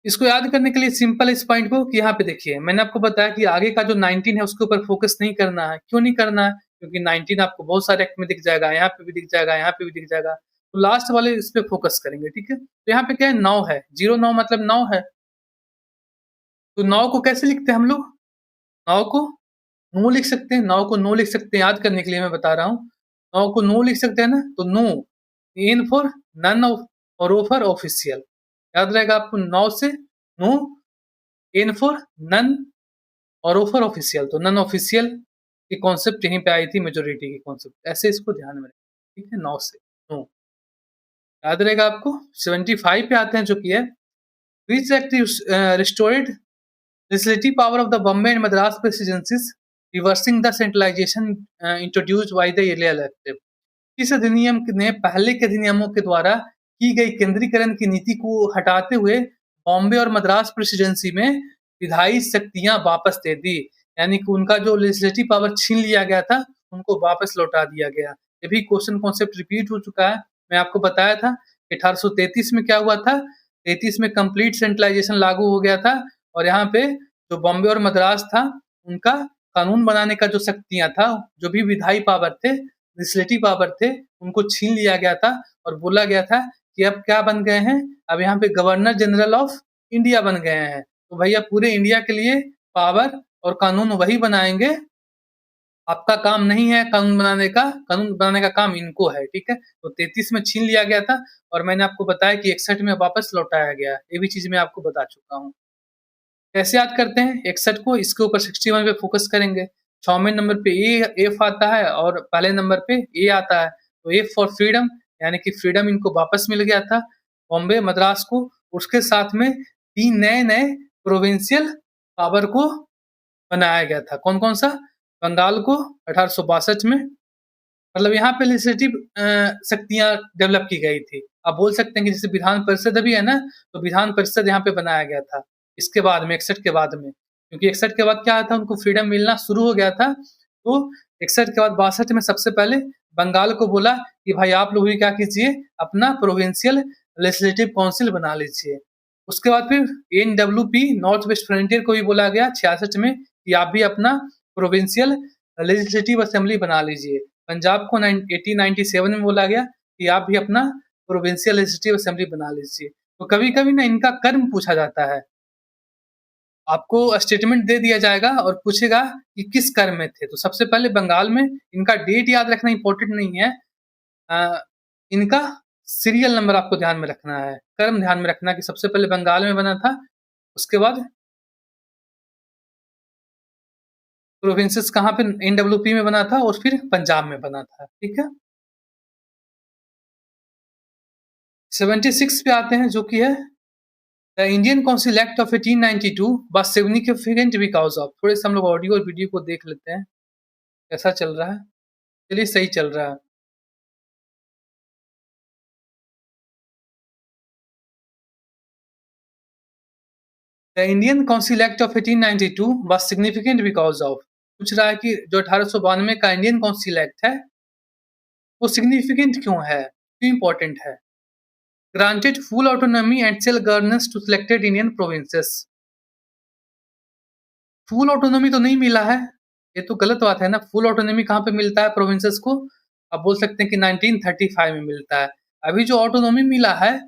इसको याद करने के लिए सिंपल इस पॉइंट को कि यहाँ पे देखिए, मैंने आपको बताया कि आगे का जो 19 है उसके ऊपर फोकस नहीं करना है। क्यों नहीं करना है, क्योंकि 19 आपको बहुत सारे एक्ट में दिख जाएगा, यहाँ पे भी दिख जाएगा, यहाँ पे भी दिख जाएगा, तो लास्ट वाले इस पे फोकस करेंगे, ठीक है। तो यहाँ पे क्या है, 9 है, 09 मतलब 9 है। तो 9 को कैसे लिखते हैं हम लोग, 9 को नो लिख सकते हैं, 9 को नो लिख सकते हैं, याद करने के लिए मैं बता रहा हूँ। 9 को नो लिख सकते हैं ना, तो no, N for none of, और ओ फॉर ऑफिशियल, याद रहेगा आपको, 9 से नो, एन फॉर नन, और ओ फॉर ऑफिशियल। तो नन ऑफिशियल की कॉन्सेप्ट यहीं पे आई थी, मेजोरिटी की कॉन्सेप्ट, ऐसे इसको ध्यान में रखें, ठीक है। 9 से नो याद रहेगा आपको। 75 पे आते हैं, जो कि है which act restored legislative power of the Bombay and Madras presidencies, reversing the centralization introduced by the earlier elective। इस अधिनियम ने पहले के अधिनियमों के द्वारा की गई केंद्रीकरण की नीति को हटाते हुए बॉम्बे और मद्रास प्रेसिडेंसी में विधायी शक्तियां वापस दे दी, यानी कि उनका जो लेजिस्लेटिव पावर छीन लिया गया था, उनको वापस लौटा दिया गया। ये भी क्वेश्चन कॉन्सेप्ट रिपीट हो चुका है, मैं आपको बताया था 1833 में क्या हुआ था, 33 में कंप्लीट सेंट्रलाइजेशन लागू हो गया था, और यहाँ पे जो बॉम्बे और मद्रास था, उनका कानून बनाने का जो शक्तियां था, जो भी विधायी पावर थे, लेजिस्लेटिव पावर थे, उनको छीन लिया गया था, और बोला गया था कि अब क्या बन गए हैं, अब यहाँ पे गवर्नर जनरल ऑफ इंडिया बन गए हैं। तो भैया पूरे इंडिया के लिए पावर और कानून वही बनाएंगे, आपका काम नहीं है कानून बनाने का, कानून बनाने का काम इनको है, ठीक है। तो 33 में छीन लिया गया था, और मैंने आपको बताया कि 61 में वापस लौटाया गया, ये भी चीज मैं आपको बता चुका हूँ। कैसे याद करते हैं 61 को, इसके ऊपर 61 पे फोकस करेंगे। 6वें नंबर पे ए एफ आता है, और पहले नंबर पे ए आता है, तो एफ फॉर फ्रीडम, यानी कि फ्रीडम इनको वापस मिल गया था बॉम्बे मद्रास को। उसके साथ में 3 नए नए प्रोविंशियल पावर को बनाया गया था। कौन कौन सा, बंगाल को 1862 में, मतलब यहाँ पे लेजिस्लेटिव शक्तियां डेवलप की गई थी। आप बोल सकते हैं कि जैसे विधान परिषद अभी है ना, तो विधान परिषद यहाँ पे बनाया गया था इसके बाद में, 61 के बाद में, क्योंकि 61 के बाद क्या था, उनको फ्रीडम मिलना शुरू हो गया था। तो 61 के बाद 62 में सबसे पहले बंगाल को बोला कि भाई आप लोग भी क्या कीजिए, अपना प्रोविंशियल लेजिस्लेटिव काउंसिल बना लीजिए। उसके बाद फिर NWP नॉर्थ वेस्ट फ्रंटियर को भी बोला गया 66 में कि आप भी अपना प्रोविंशियल लेजिस्लेटिव असेंबली बना लीजिए। पंजाब को 1897 में बोला गया कि आप भी अपना प्रोविंशियल लेजिस्लेटिव असेंबली बना लीजिए। तो कभी कभी ना इनका कर्म पूछा जाता है, आपको स्टेटमेंट दे दिया जाएगा और पूछेगा कि किस कर्म में थे। तो सबसे पहले बंगाल में, इनका डेट याद रखना इंपॉर्टेंट नहीं है, इनका सीरियल नंबर आपको ध्यान में रखना है, क्रम ध्यान में रखना कि सबसे पहले बंगाल में बना था, उसके बाद प्रोविंसेस कहाँ पे एनडब्ल्यूपी में बना था और फिर पंजाब में बना था, ठीक है। 76 पे आते हैं जो कि है the Indian council act of 1892 was significant because of. थोड़े से हम लोग ऑडियो और वीडियो को देख लेते हैं कैसा चल रहा है। चलिए सही चल रहा है। The Indian council act of 1892 was significant because of. पूछ रहा है कि जो 1892 का इंडियन काउंसिल एक्ट है वो सिग्निफिकेंट क्यों है, क्यों इंपॉर्टेंट है। Granted full autonomy and self governance to selected Indian provinces. Full autonomy तो नहीं मिला है, ये तो गलत बात है ना। फुल ऑटोनॉमी कहाँ पे मिलता है प्रोविंसेस को? आप बोल सकते हैं कि 1935 में मिलता है। अभी जो ऑटोनॉमी मिला है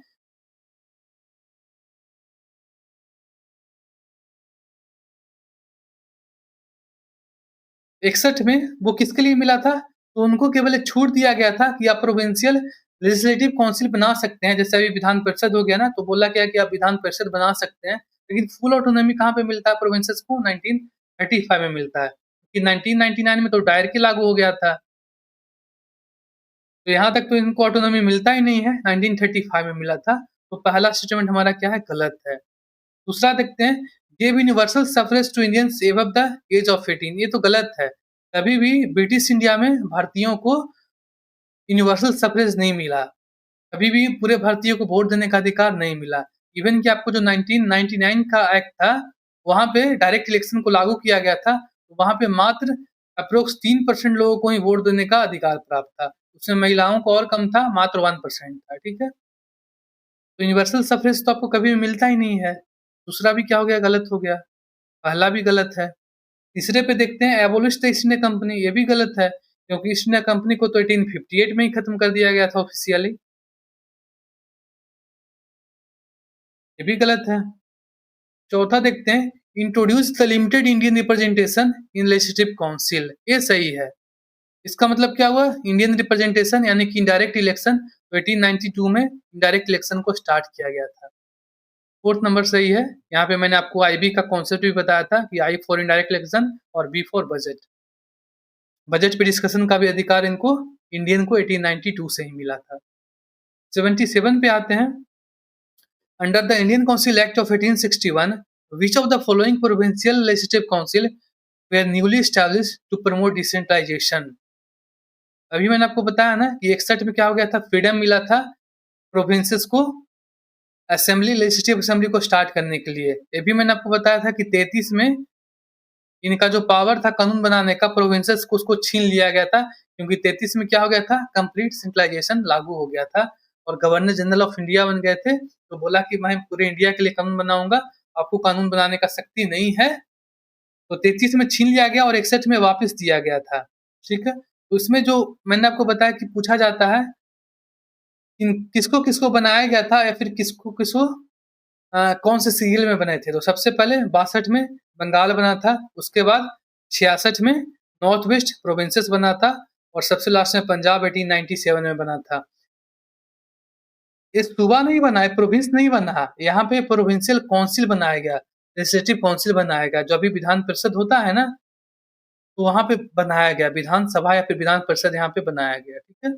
61 में, वो किसके लिए मिला था? तो उनको केवल एक छूट दिया गया था कि आप प्रोविंशियल लेजिस्लेटिव काउंसिल बना सकते हैं। जैसे अभी विधान परिषद हो गया ना, तो बोला गया कि आप विधान परिषद बना सकते हैं, लेकिन फुल ऑटोनॉमी कहाँ पे मिलता है प्रोविंसेस को? 1935 में मिलता है, कि 1999 में तो डायरेक्टली लागू हो गया था। तो यहाँ तक तो इनको ऑटोनॉमी मिलता ही नहीं है, 1935 में मिला था। तो पहला स्टेटमेंट हमारा क्या है? गलत है। दूसरा देखते हैं, give universal suffrage to Indians above the age of 18। ये तो गलत है। कभी भी ब्रिटिश इंडिया में भारतीयों को यूनिवर्सल सफरेज नहीं मिला। कभी भी पूरे भारतीयों को वोट देने का अधिकार नहीं मिला। इवन कि आपको जो 1999 का एक्ट था, वहां पे डायरेक्ट इलेक्शन को लागू किया गया था। वहां पे मात्र अप्रोक्स 3% लोगों को ही वोट देने का अधिकार प्राप्त था। उसमें महिलाओं को और कम था, मात्र 1% था, ठीक है। तो यूनिवर्सल सफरेज तो आपको कभी भी मिलता ही नहीं है। दूसरा भी क्या हो गया? गलत हो गया। पहला भी गलत है। तीसरे पे देखते हैं, abolish the east India company. ये भी गलत है, क्योंकि ईस्ट इंडिया कंपनी को तो 1858 में ही खत्म कर दिया गया था ऑफिशियली। ये भी गलत है। चौथा देखते हैं, introduce the limited Indian representation in legislative council. ये सही है। इसका मतलब क्या हुआ? इंडियन रिप्रेजेंटेशन यानी कि इनडायरेक्ट इलेक्शन। तो 1892 में इनडायरेक्ट इलेक्शन को स्टार्ट किया गया था। फोर्थ नंबर सही है। यहाँ पे मैंने आपको आईबी का कॉन्सेप्ट भी बताया था कि आई फॉर इनडायरेक्ट इलेक्शन और बी फॉर बजट। बजट पे डिस्कशन का भी अधिकार इनको इंडियन को 1892 से ही मिला था। 77 पे आते हैं, under the Indian council act of 1861 which of the following provincial legislative council were newly established to promote decentralization। अभी मैंने आपको बताया ना कि 61 में क्या हो गया था? फ्रीडम मिला था प्रोविंसेस को असेंबली, लेजिस्लेटिव असेंबली को स्टार्ट करने के लिए। ये भी मैंने आपको बताया था कि 33 में इनका जो पावर था कानून बनाने का, प्रोविंसेस को उसको छीन लिया गया था, क्योंकि 33 में क्या हो गया था? कंप्लीट सेंट्रलाइजेशन लागू हो गया था और गवर्नर जनरल ऑफ इंडिया बन गए थे। तो बोला कि मैं पूरे इंडिया के लिए कानून बनाऊंगा, आपको कानून बनाने का शक्ति नहीं है। तो 33 में छीन लिया गया और 61 में वापस दिया गया था, ठीक है। तो उसमें जो मैंने आपको बताया कि पूछा जाता है कि किसको किसको बनाया गया था, या फिर किसको किसको कौन से सीरियल में बने थे। तो सबसे पहले 62 में बंगाल बना था, उसके बाद 66 में नॉर्थ वेस्ट प्रोविंसेस बना था, और सबसे लास्ट में पंजाब 1897 में बना था। ये सूबा नहीं बना है, प्रोविंस नहीं बना, यहाँ पे प्रोविंशियल काउंसिल बनाया गया, लेजिस्लेटिव काउंसिल बनाया गया। जो अभी विधान परिषद होता है ना, तो वहां पे बनाया गया, विधानसभा या फिर विधान परिषद यहाँ पे बनाया गया, ठीक है।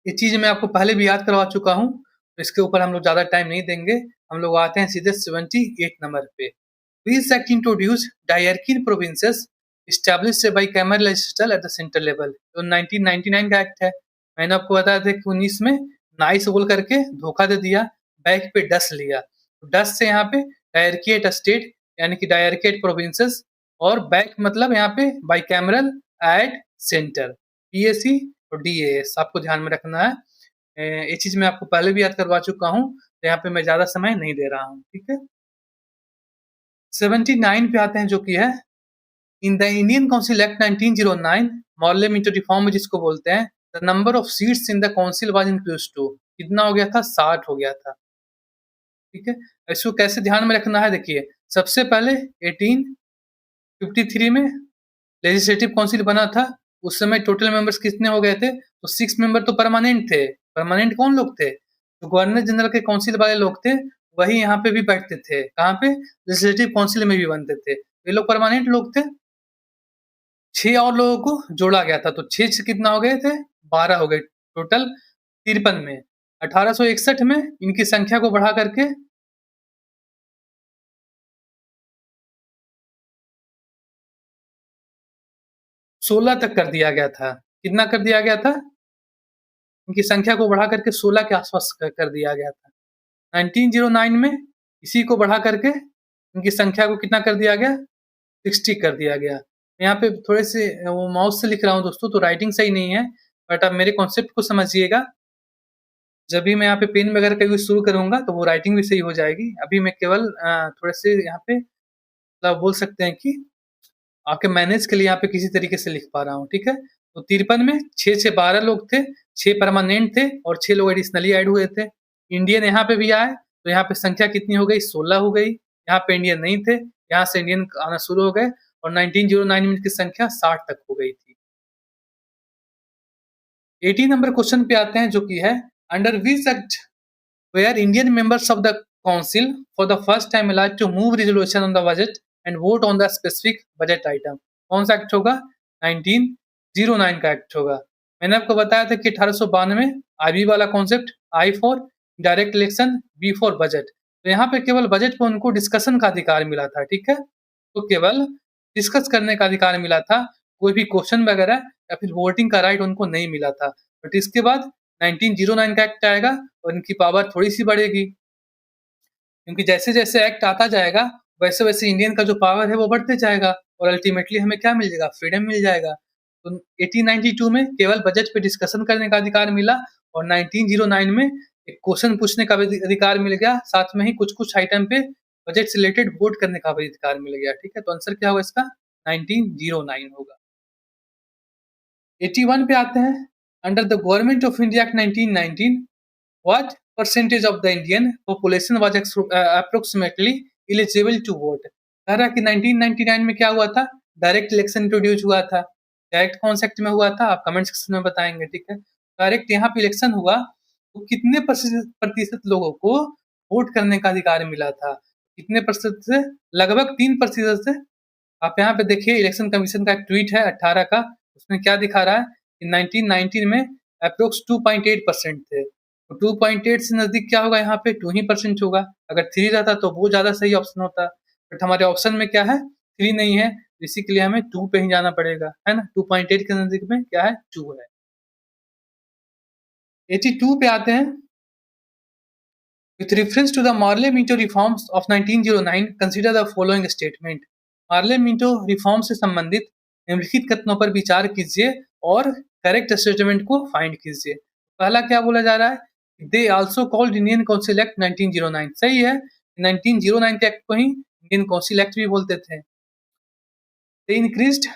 ये चीज मैं आपको पहले भी याद करवा चुका हूँ, तो इसके ऊपर हम लोग ज्यादा टाइम नहीं देंगे। हम लोग आते हैं सीधे 78 नंबर पे। This act introduce dyarchy in provinces established bye cameral legislature at the central level. तो 1999 का एक्ट है। मैंने आपको बताया था कि 19 में नाइस बोल करके धोखा दे दिया, बैक पे डस लिया। डस से यहाँ पे डायरकी एट स्टेट यानी कि डायरकी एट प्रोविंसेस, और बैक मतलब यहाँ पे by cameral at centre, PAC और डीएएस आपको ध्यान में रखना है। ये चीज मैं आपको पहले भी याद करवा चुका हूँ, तो यहाँ पे मैं ज्यादा समय नहीं दे रहा हूँ, ठीक है। 79 पे आते हैं जो कि है, in the Indian council act 1909 Morley Minto reform जिसको बोलते हैं, the number of seats in the council was increase to, कितना हो गया था? 60 हो गया था, ठीक है। इसको कैसे ध्यान में रखना है? देखिए, सबसे पहले 1853 में लेजिस्लेटिव काउंसिल बना था। उस समय टोटल मेंबर्स कितने हो गए थे? तो 6 मेंबर तो परमानेंट थे। परमानेंट कौन लोग थे? तो गवर्नर जनरल के काउंसिल वाले लोग थे, वही यहाँ पे भी बैठते थे। कहाँ पे? लेजिस्लेटिव काउंसिल में भी बनते थे। ये लोग परमानेंट लोग थे। 6 और लोगों को जोड़ा गया था, तो 6 से कितना हो गए थे? 12 हो गए टोटल 53 में। 1861 में इनकी संख्या को बढ़ा करके 16 तक कर दिया गया था। कितना कर दिया गया था? इनकी संख्या को बढ़ा करके 16 के आसपास कर दिया गया था। 1909 में इसी को बढ़ा करके इनकी संख्या को कितना कर दिया गया? 60 कर दिया गया। यहाँ पे थोड़े से वो माउस से लिख रहा हूँ दोस्तों, तो राइटिंग सही नहीं है, बट आप मेरे कॉन्सेप्ट को समझिएगा। जब भी मैं यहाँ पे पेन वगैरह का यूज शुरू करूंगा तो वो राइटिंग भी सही हो जाएगी। अभी मैं केवल थोड़े से यहाँ पे मतलब बोल सकते हैं कि आपके मैनेज के लिए यहाँ पे किसी तरीके से लिख पा रहा हूँ, ठीक है। तो 53 में 6 से 12 लोग थे, 6 परमानेंट थे और 6 लोग एडिशनली ऐड हुए थे। इंडियन यहाँ पे भी आए, तो यहाँ पे संख्या कितनी हो गई? 16 हो गई। यहाँ पे इंडियन नहीं थे, यहाँ से इंडियन आना शुरू हो गए और 1909 में इनकी संख्या 60 तक हो गई थी। 80 नंबर क्वेश्चन पे आते हैं, जो कि है under which act where Indian members of the council for the first time allowed to move resolution on the budget and vote on the specific budget item। कौन सा एक्ट होगा? 1909 का एक्ट होगा। मैंने आपको बताया था कि 1892 IB वाला concept, I for direct election, B for budget. तो यहाँ पे केवल बजट पे उनको डिस्कशन का अधिकार मिला था, ठीक है। तो केवल डिस्कस करने का अधिकार मिला था, कोई भी क्वेश्चन वगैरह या फिर वोटिंग का राइट उनको नहीं मिला था। बट इसके बाद 1909 का एक्ट आएगा और इनकी पावर थोड़ी सी बढ़ेगी, क्योंकि जैसे जैसे एक्ट आता जाएगा वैसे वैसे इंडियन का जो पावर है वो बढ़ते जाएगा और अल्टीमेटली हमें क्या मिल जाएगा? फ्रीडम मिल जाएगा। तो 1892 में केवल बजट पे डिस्कशन करने का अधिकार मिला और 1909 में एक क्वेश्चन पूछने का भी अधिकार मिल गया, साथ में ही कुछ कुछ आइटम पे बजट से रिलेटेड वोट करने का भी अधिकार मिल गया, ठीक है। तो आंसर क्या होगा इसका? 1909 होगा। 81 पे आते हैं, under the government of India act 1919 what percentage of the Indian population was approximately eligible to vote। कह रहा कि 1999 में क्या हुआ था? डायरेक्ट इलेक्शन इंट्रोड्यूस हुआ था। डायरेक्ट कौन से एक्ट में हुआ था? आप कमेंट सेक्शन में बताएंगे, ठीक है। डायरेक्ट यहाँ पे इलेक्शन हुआ तो कितने प्रतिशत लोगों को वोट करने का अधिकार मिला था? कितने प्रतिशत से? लगभग 3% से। आप यहाँ पे देखिए, इलेक्शन कमीशन का एक ट्वीट है 18 का, उसमें क्या दिखा रहा है कि 1919 में अप्रोक्स 2.8% थे। तो 2.8 से नजदीक क्या होगा? यहाँ पे 2% होगा। अगर 3 रहता तो वो ज्यादा सही ऑप्शन होता, बट हमारे ऑप्शन में क्या है? 3 नहीं है, इसी के लिए हमें 2 पे ही जाना पड़ेगा, है ना। 2.8 के नजदीक में क्या है? 2 है। 82 पे आते हैं, with reference to the Marley-Minto reforms of 1909 consider the following statement। Morley Minto reform से संबंधित निम्नलिखित कथनों पर विचार कीजिए और करेक्ट स्टेटमेंट को फाइंड कीजिए। पहला क्या बोला जा रहा है? They also called Indian council act 1909। सही है, 1909 के एक्ट को ही इंडियन काउंसिल एक्ट भी बोलते थे। They increased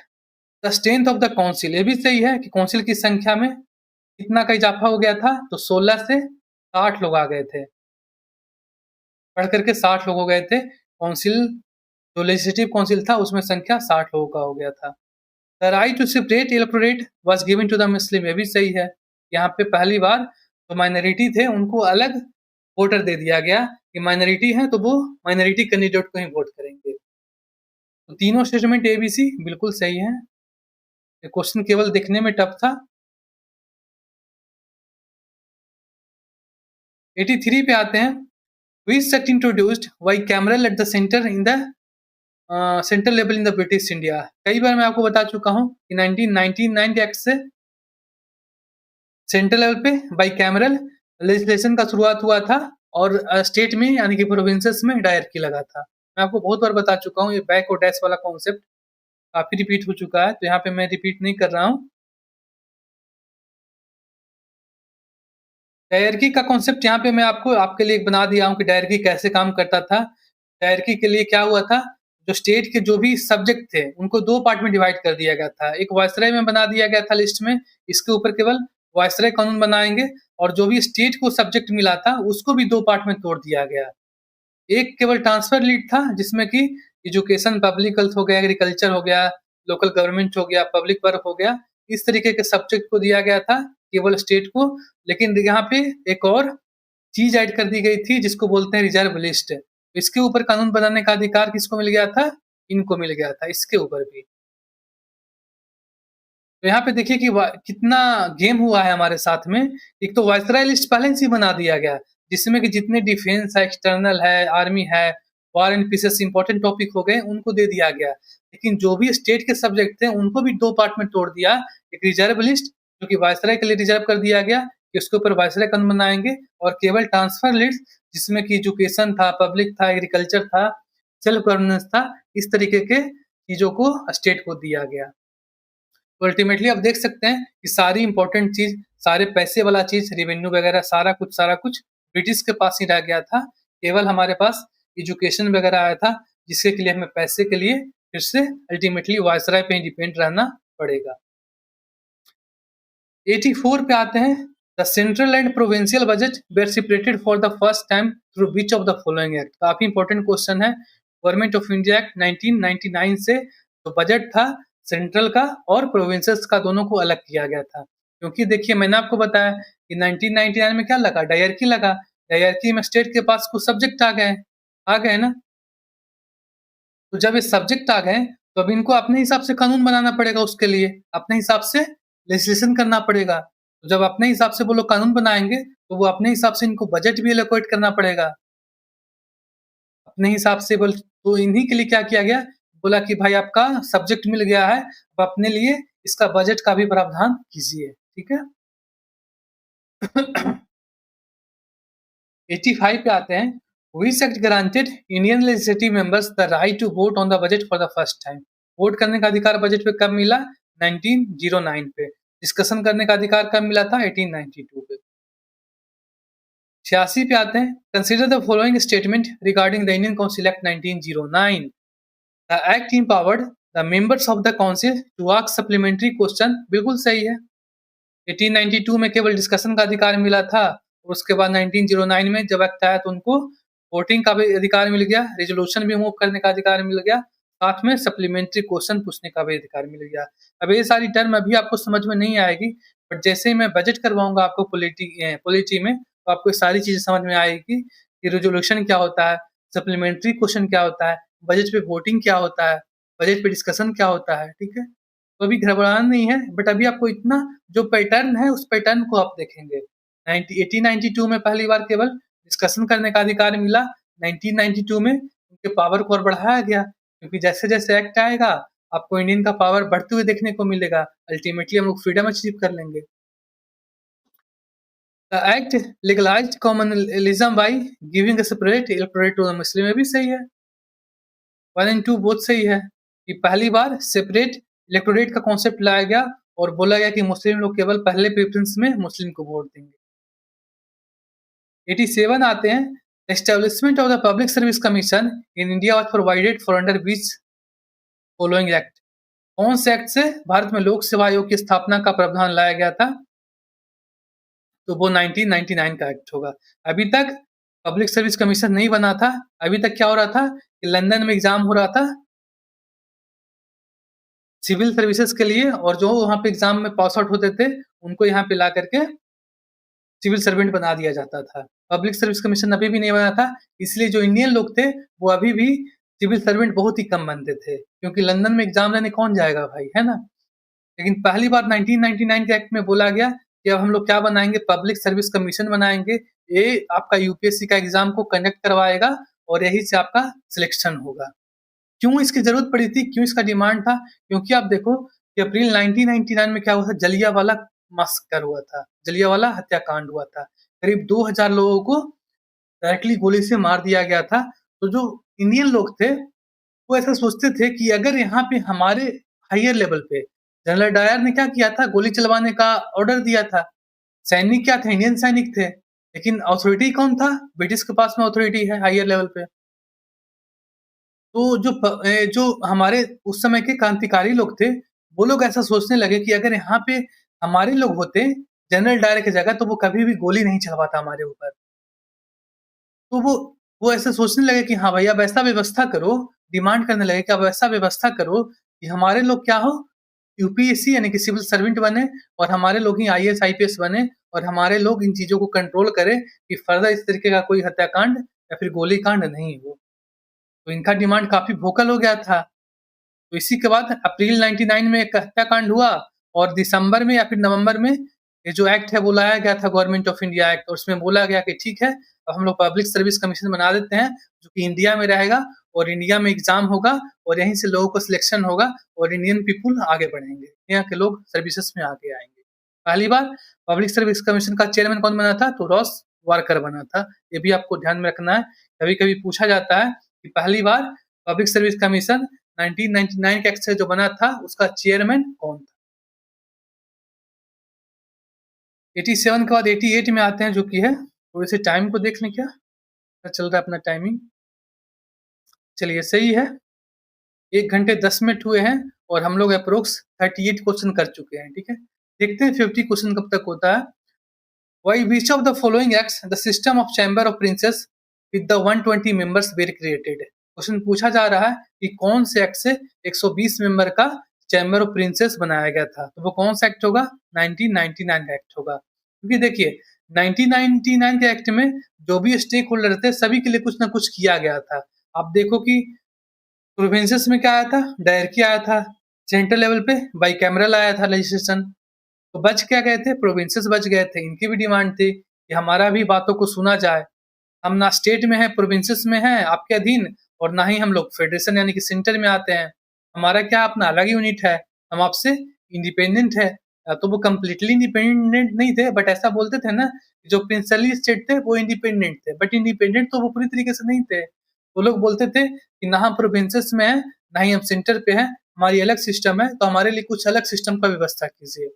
the strength of the council, ये भी सही है कि काउंसिल की संख्या में कितना का इजाफा हो गया था? तो 16 से 60 लोग आ गए थे, बढ़ करके 60 लोग हो गए थे। काउंसिल जो लेजिस्लेटिव काउंसिल था उसमें संख्या 60 लोगों का हो गया था। The right to separate electorate was given to the Muslim, ये भी सही है। यहाँ पे पहली बार जो माइनॉरिटी थे उनको अलग वोटर दे दिया गया कि माइनॉरिटी है तो वो माइनॉरिटी कैंडिडेट को ही वोट करेंगे। तो तीनों स्टेटमेंट ए बी सी बिल्कुल सही है। ये क्वेश्चन केवल देखने में टफ था। 83 पे आते हैं, which sect introduced by cameral at the centre in the central level in the British India. कई बार मैं आपको बता चुका हूँ कि 1999 के एक्ट से सेंट्रल लेवल पे बाई कैमरल लेजिस्लेशन का शुरुआत हुआ था और स्टेट में यानी कि प्रोविंसेस में डायरेक्टली लगा था। मैं आपको बहुत बार बता चुका हूँ, ये बैक और डैश वाला कॉन्सेप्ट काफी रिपीट हो चुका है, तो यहाँ पे मैं रिपीट नहीं कर रहा हूँ। डायरकी का कॉन्सेप्ट यहाँ पे मैं आपको आपके लिए बना दिया हूँ कि डायरकी कैसे काम करता था। डायरकी के लिए क्या हुआ था? जो स्टेट के जो भी सब्जेक्ट थे उनको 2 पार्ट में डिवाइड कर दिया गया था। एक वायसराय में बना दिया गया था लिस्ट में, इसके ऊपर केवल वायसराय कानून बनाएंगे, और जो भी स्टेट को सब्जेक्ट मिला था उसको भी 2 पार्ट में तोड़ दिया गया। एक केवल ट्रांसफर लीड था जिसमें कि एजुकेशन, पब्लिक हेल्थ हो गया, एग्रीकल्चर हो गया, लोकल गवर्नमेंट हो गया, पब्लिक वर्क हो गया, इस तरीके के सब्जेक्ट को दिया गया था केवल स्टेट को, लेकिन यहाँ पे एक और चीज़ ऐड कर दी गई थी जिसको बोलते हैं रिजर्व लिस्ट। इसके ऊपर कानून बनाने का अधिकार किसको मिल गया था? इनको मिल गया था, इसके ऊपर भी। तो यहाँ पे देखिए कि कितना गेम हुआ है हमारे साथ में। एक तो वायसराय लिस्ट पहले से ही बना दिया गया, जिसमें कि जितने डिफेंस है, एक्सटर्नल है, आर्मी है, war and pieces important topic हो गए, उनको दे दिया गया। लेकिन जो भी स्टेट के सब्जेक्ट थे, उनको भी 2 पार्ट में तोड़ दिया। एक रिजर्व लिस्ट, जो कि वायसराय के लिए रिजर्व कर दिया गया कि उसके ऊपर वायसराय कानून बनाएँगे, और केवल ट्रांसफर लिस्ट, जिसमें कि एजुकेशन था, पब्लिक था, एग्रीकल्चर था, सेल्फ गवर्नेंस था, इस तरीके के चीज़ों को स्टेट को दिया गया। तो अल्टीमेटली आप देख सकते हैं कि सारी इंपॉर्टेंट चीज़, सारे पैसे वाला चीज़, रेवेन्यू वगैरह सारा कुछ ब्रिटिश के पास ही रह गया था। केवल हमारे पास एजुकेशन वगैरह आया था, जिसके लिए हमें पैसे के लिए फिर से अल्टीमेटली वायसराय पे ही डिपेंड रहना पड़ेगा। 84 पे आते हैं। The central and provincial budget were separated for the first time through which of the following act. काफी इंपॉर्टेंट क्वेश्चन है। गवर्नमेंट ऑफ इंडिया एक्ट 1999 से जो बजट था सेंट्रल का और प्रोविंसेस का, दोनों को अलग किया गया था। क्योंकि देखिए मैंने आपको बताया कि 1999 में क्या लगा, डायरकी लगा। डायरकी में स्टेट के पास कुछ सब्जेक्ट आ गए ना। तो जब ये सब्जेक्ट आ गए, तो अब इनको अपने हिसाब से कानून बनाना पड़ेगा, उसके लिए अपने हिसाब से लेजिस्लेशन करना पड़ेगा। तो जब अपने हिसाब से वो लोग कानून बनाएँगे, तो वो अपने हिसाब से इनको बजट भी एलोकेट करना पड़ेगा। अपने हिसाब से तो इन्हीं के लिए क्या किया गया, बोला कि भाई आपका सब्जेक्ट मिल गया है, अब अपने लिए इसका बजट का भी प्रावधान कीजिए, ठीक है? 85 पे आते हैं। Which act granted Indian legislative members the right to vote on the budget for the first time. Vote करने का अधिकार बजट पे कब मिला? 1909 पे। डिस्कशन करने का अधिकार कब मिला था? 1892 पे। 86 पे आते हैं। Consider the following statement regarding the Indian council act 1909। The act empowered the members of the council to ask supplementary question. बिल्कुल सही है। 1892 में केवल डिस्कशन का अधिकार मिला था, और उसके बाद 1909 में जब एक्ट आया तो उनको वोटिंग का भी अधिकार मिल गया, रेजोल्यूशन भी मूव करने का अधिकार मिल गया, साथ में सप्लीमेंट्री क्वेश्चन पूछने का भी अधिकार मिल गया। अब ये सारी टर्म अभी आपको समझ में नहीं आएगी, बट जैसे ही मैं बजट करवाऊंगा आपको पॉलिटी में, तो आपको ये सारी चीजें समझ में आएगी कि रेजोल्यूशन क्या होता है, सप्लीमेंट्री क्वेश्चन क्या होता है, बजट पे वोटिंग क्या होता है, बजट पे डिस्कशन क्या होता है, ठीक है? तो अभी घबराना नहीं है, बट अभी आपको इतना जो पैटर्न है, उस पैटर्न को आप देखेंगे। 1892 में पहली बार केवल डिस्कशन करने का अधिकार मिला। 1992 में उनके पावर को और बढ़ाया गया, क्योंकि जैसे-जैसे एक्ट आएगा, आपको इंडियन का पावर बढ़ते हुए देखने को मिलेगा। अल्टीमेटली हम लोग फ्रीडम अचीव कर लेंगे। The act legalized communalism by giving a separate electorate to the Muslim. ये भी सही है। 1 एंड 2 बोथ सही है कि पहली बार सेपरेट इलेक्टोरेट का कॉन्सेप्ट लाया गया और बोला गया कि मुस्लिम लोग केवल पहले प्रेफरेंस में मुस्लिम को वोट देंगे। 87 आते हैं। Establishment of the public service commission in India was provided for under which following act. कौन से एक्ट से भारत में लोक सेवा आयोग की स्थापना का प्रावधान लाया गया था? तो वो 1999 का एक्ट होगा। अभी तक पब्लिक सर्विस कमीशन नहीं बना था। अभी तक क्या हो रहा था कि लंदन में एग्जाम हो रहा था सिविल सर्विसेज के लिए, और जो वहाँ पे एग्जाम में पास आउट होते थे, उनको यहाँ पे ला करके सिविल सर्वेंट बना दिया जाता था। पब्लिक सर्विस कमीशन अभी भी नहीं बना था, इसलिए जो इंडियन लोग थे, वो अभी भी सिविल सर्वेंट बहुत ही कम बनते थे, क्योंकि लंदन में एग्जाम देने कौन जाएगा भाई, है ना? लेकिन पहली बार 1999 के एक्ट में बोला गया कि अब हम लोग क्या बनाएंगे, पब्लिक सर्विस कमीशन बनाएंगे। ये आपका यूपीएससी का एग्जाम को कंडक्ट करवाएगा और यही से आपका सिलेक्शन होगा। क्यों इसकी जरूरत पड़ी थी, क्यों इसका डिमांड था? क्योंकि आप देखो कि अप्रैल 1999 में क्या हुआ था, जलियांवाला मास्कर हुआ था, जलियांवाला हत्याकांड हुआ था। करीब 2000 लोगों को डायरेक्टली गोली से मार दिया गया था। तो जो इंडियन लोग थे, वो ऐसा सोचते थे कि अगर यहाँ पे हमारे हायर लेवल पे जनरल डायर ने क्या किया था, गोली चलवाने का ऑर्डर दिया था। सैनिक क्या थे, इंडियन सैनिक थे, लेकिन अथॉरिटी कौन था? ब्रिटिश के पास में अथॉरिटी है हायर लेवल पे। तो जो हमारे उस समय के क्रांतिकारी लोग थे, वो लोग ऐसा सोचने लगे कि अगर यहाँ पे हमारे लोग होते जनरल डायर की जगह, तो वो कभी भी गोली नहीं चलवाता हमारे ऊपर। तो वो ऐसे सोचने लगे कि हाँ भाई, अब ऐसा व्यवस्था करो, डिमांड करने लगे कि अब ऐसा व्यवस्था करो कि हमारे लोग क्या हो, यूपीएससी यानी कि सिविल सर्वेंट बने और हमारे लोग ही आईएएस आईपीएस बने और हमारे लोग इन चीजों को कंट्रोल करें कि फर्दर इस तरीके का कोई हत्याकांड या फिर गोलीकांड नहीं हो। तो इनका डिमांड काफी वोकल हो गया था। तो इसी के बाद अप्रैल 99 में एक हत्याकांड हुआ और दिसंबर में या फिर नवंबर में ये जो एक्ट है वो लाया गया था, गवर्नमेंट ऑफ इंडिया एक्ट, और उसमें बोला गया कि ठीक है, अब हम लोग पब्लिक सर्विस कमीशन बना देते हैं जो कि इंडिया में रहेगा और इंडिया में एग्जाम होगा और यहीं से लोगों का सिलेक्शन होगा और इंडियन पीपुल आगे बढ़ेंगे, यहाँ के लोग सर्विसेज में आगे आएंगे। पहली बार पब्लिक सर्विस कमीशन का चेयरमैन कौन बना था? तो रॉस वारकर बना था। ये भी आपको ध्यान में रखना है, कभी कभी पूछा जाता है कि पहली बार पब्लिक सर्विस कमीशन 1999 के एक्ट से जो बना था उसका चेयरमैन कौन था। 87 के बाद 88 में आते हैं जो कि है, थोड़ी सी टाइम को देख लें क्या चल रहा है अपना टाइमिंग। चलिए सही है, 1 घंटे 10 मिनट हुए हैं और हम लोग अप्रोक्स 38 क्वेश्चन कर चुके हैं। ठीक है, देखते हैं 50 क्वेश्चन कब तक होता है। Why which of the following acts the system of Chamber of Princes with the 120 members were created? Question पूछा जा रहा है कि कौन से एक्ट से 120 मेंबर का चैम्बर ऑफ प्रिंसेस बनाया गया था, तो वो कौन सा एक्ट होगा? 1999 का एक्ट होगा। क्योंकि देखिए 1999 के एक्ट में जो भी स्टेक होल्डर थे सभी के लिए कुछ ना कुछ किया गया था। आप देखो कि प्रोविंसेस में क्या आया था? डायरेक्टी आया था, सेंट्रल लेवल पे बाइकैमरल आया था लेजिस्लेशन, तो बच क्या गए थे? प्रोविंसेस बच गए थे। इनकी भी डिमांड थी कि हमारा भी बातों को सुना जाए, हम ना स्टेट में है, प्रोविंसेस में है आपके अधीन, और ना ही हम लोग फेडरेशन यानी कि सेंटर में आते हैं। हमारा क्या अपना अलग यूनिट है, हम आपसे इंडिपेंडेंट है। तो वो कंप्लीटली इंडिपेंडेंट नहीं थे, बट ऐसा बोलते थे ना, जो प्रिंसली स्टेट थे वो इंडिपेंडेंट थे, बट इंडिपेंडेंट तो वो पूरी तरीके से नहीं थे। वो लोग बोलते थे कि ना हम प्रोविंसेस में है, ना ही हम सेंटर पे हैं, हमारी अलग सिस्टम है, तो हमारे लिए कुछ अलग सिस्टम का व्यवस्था कीजिए।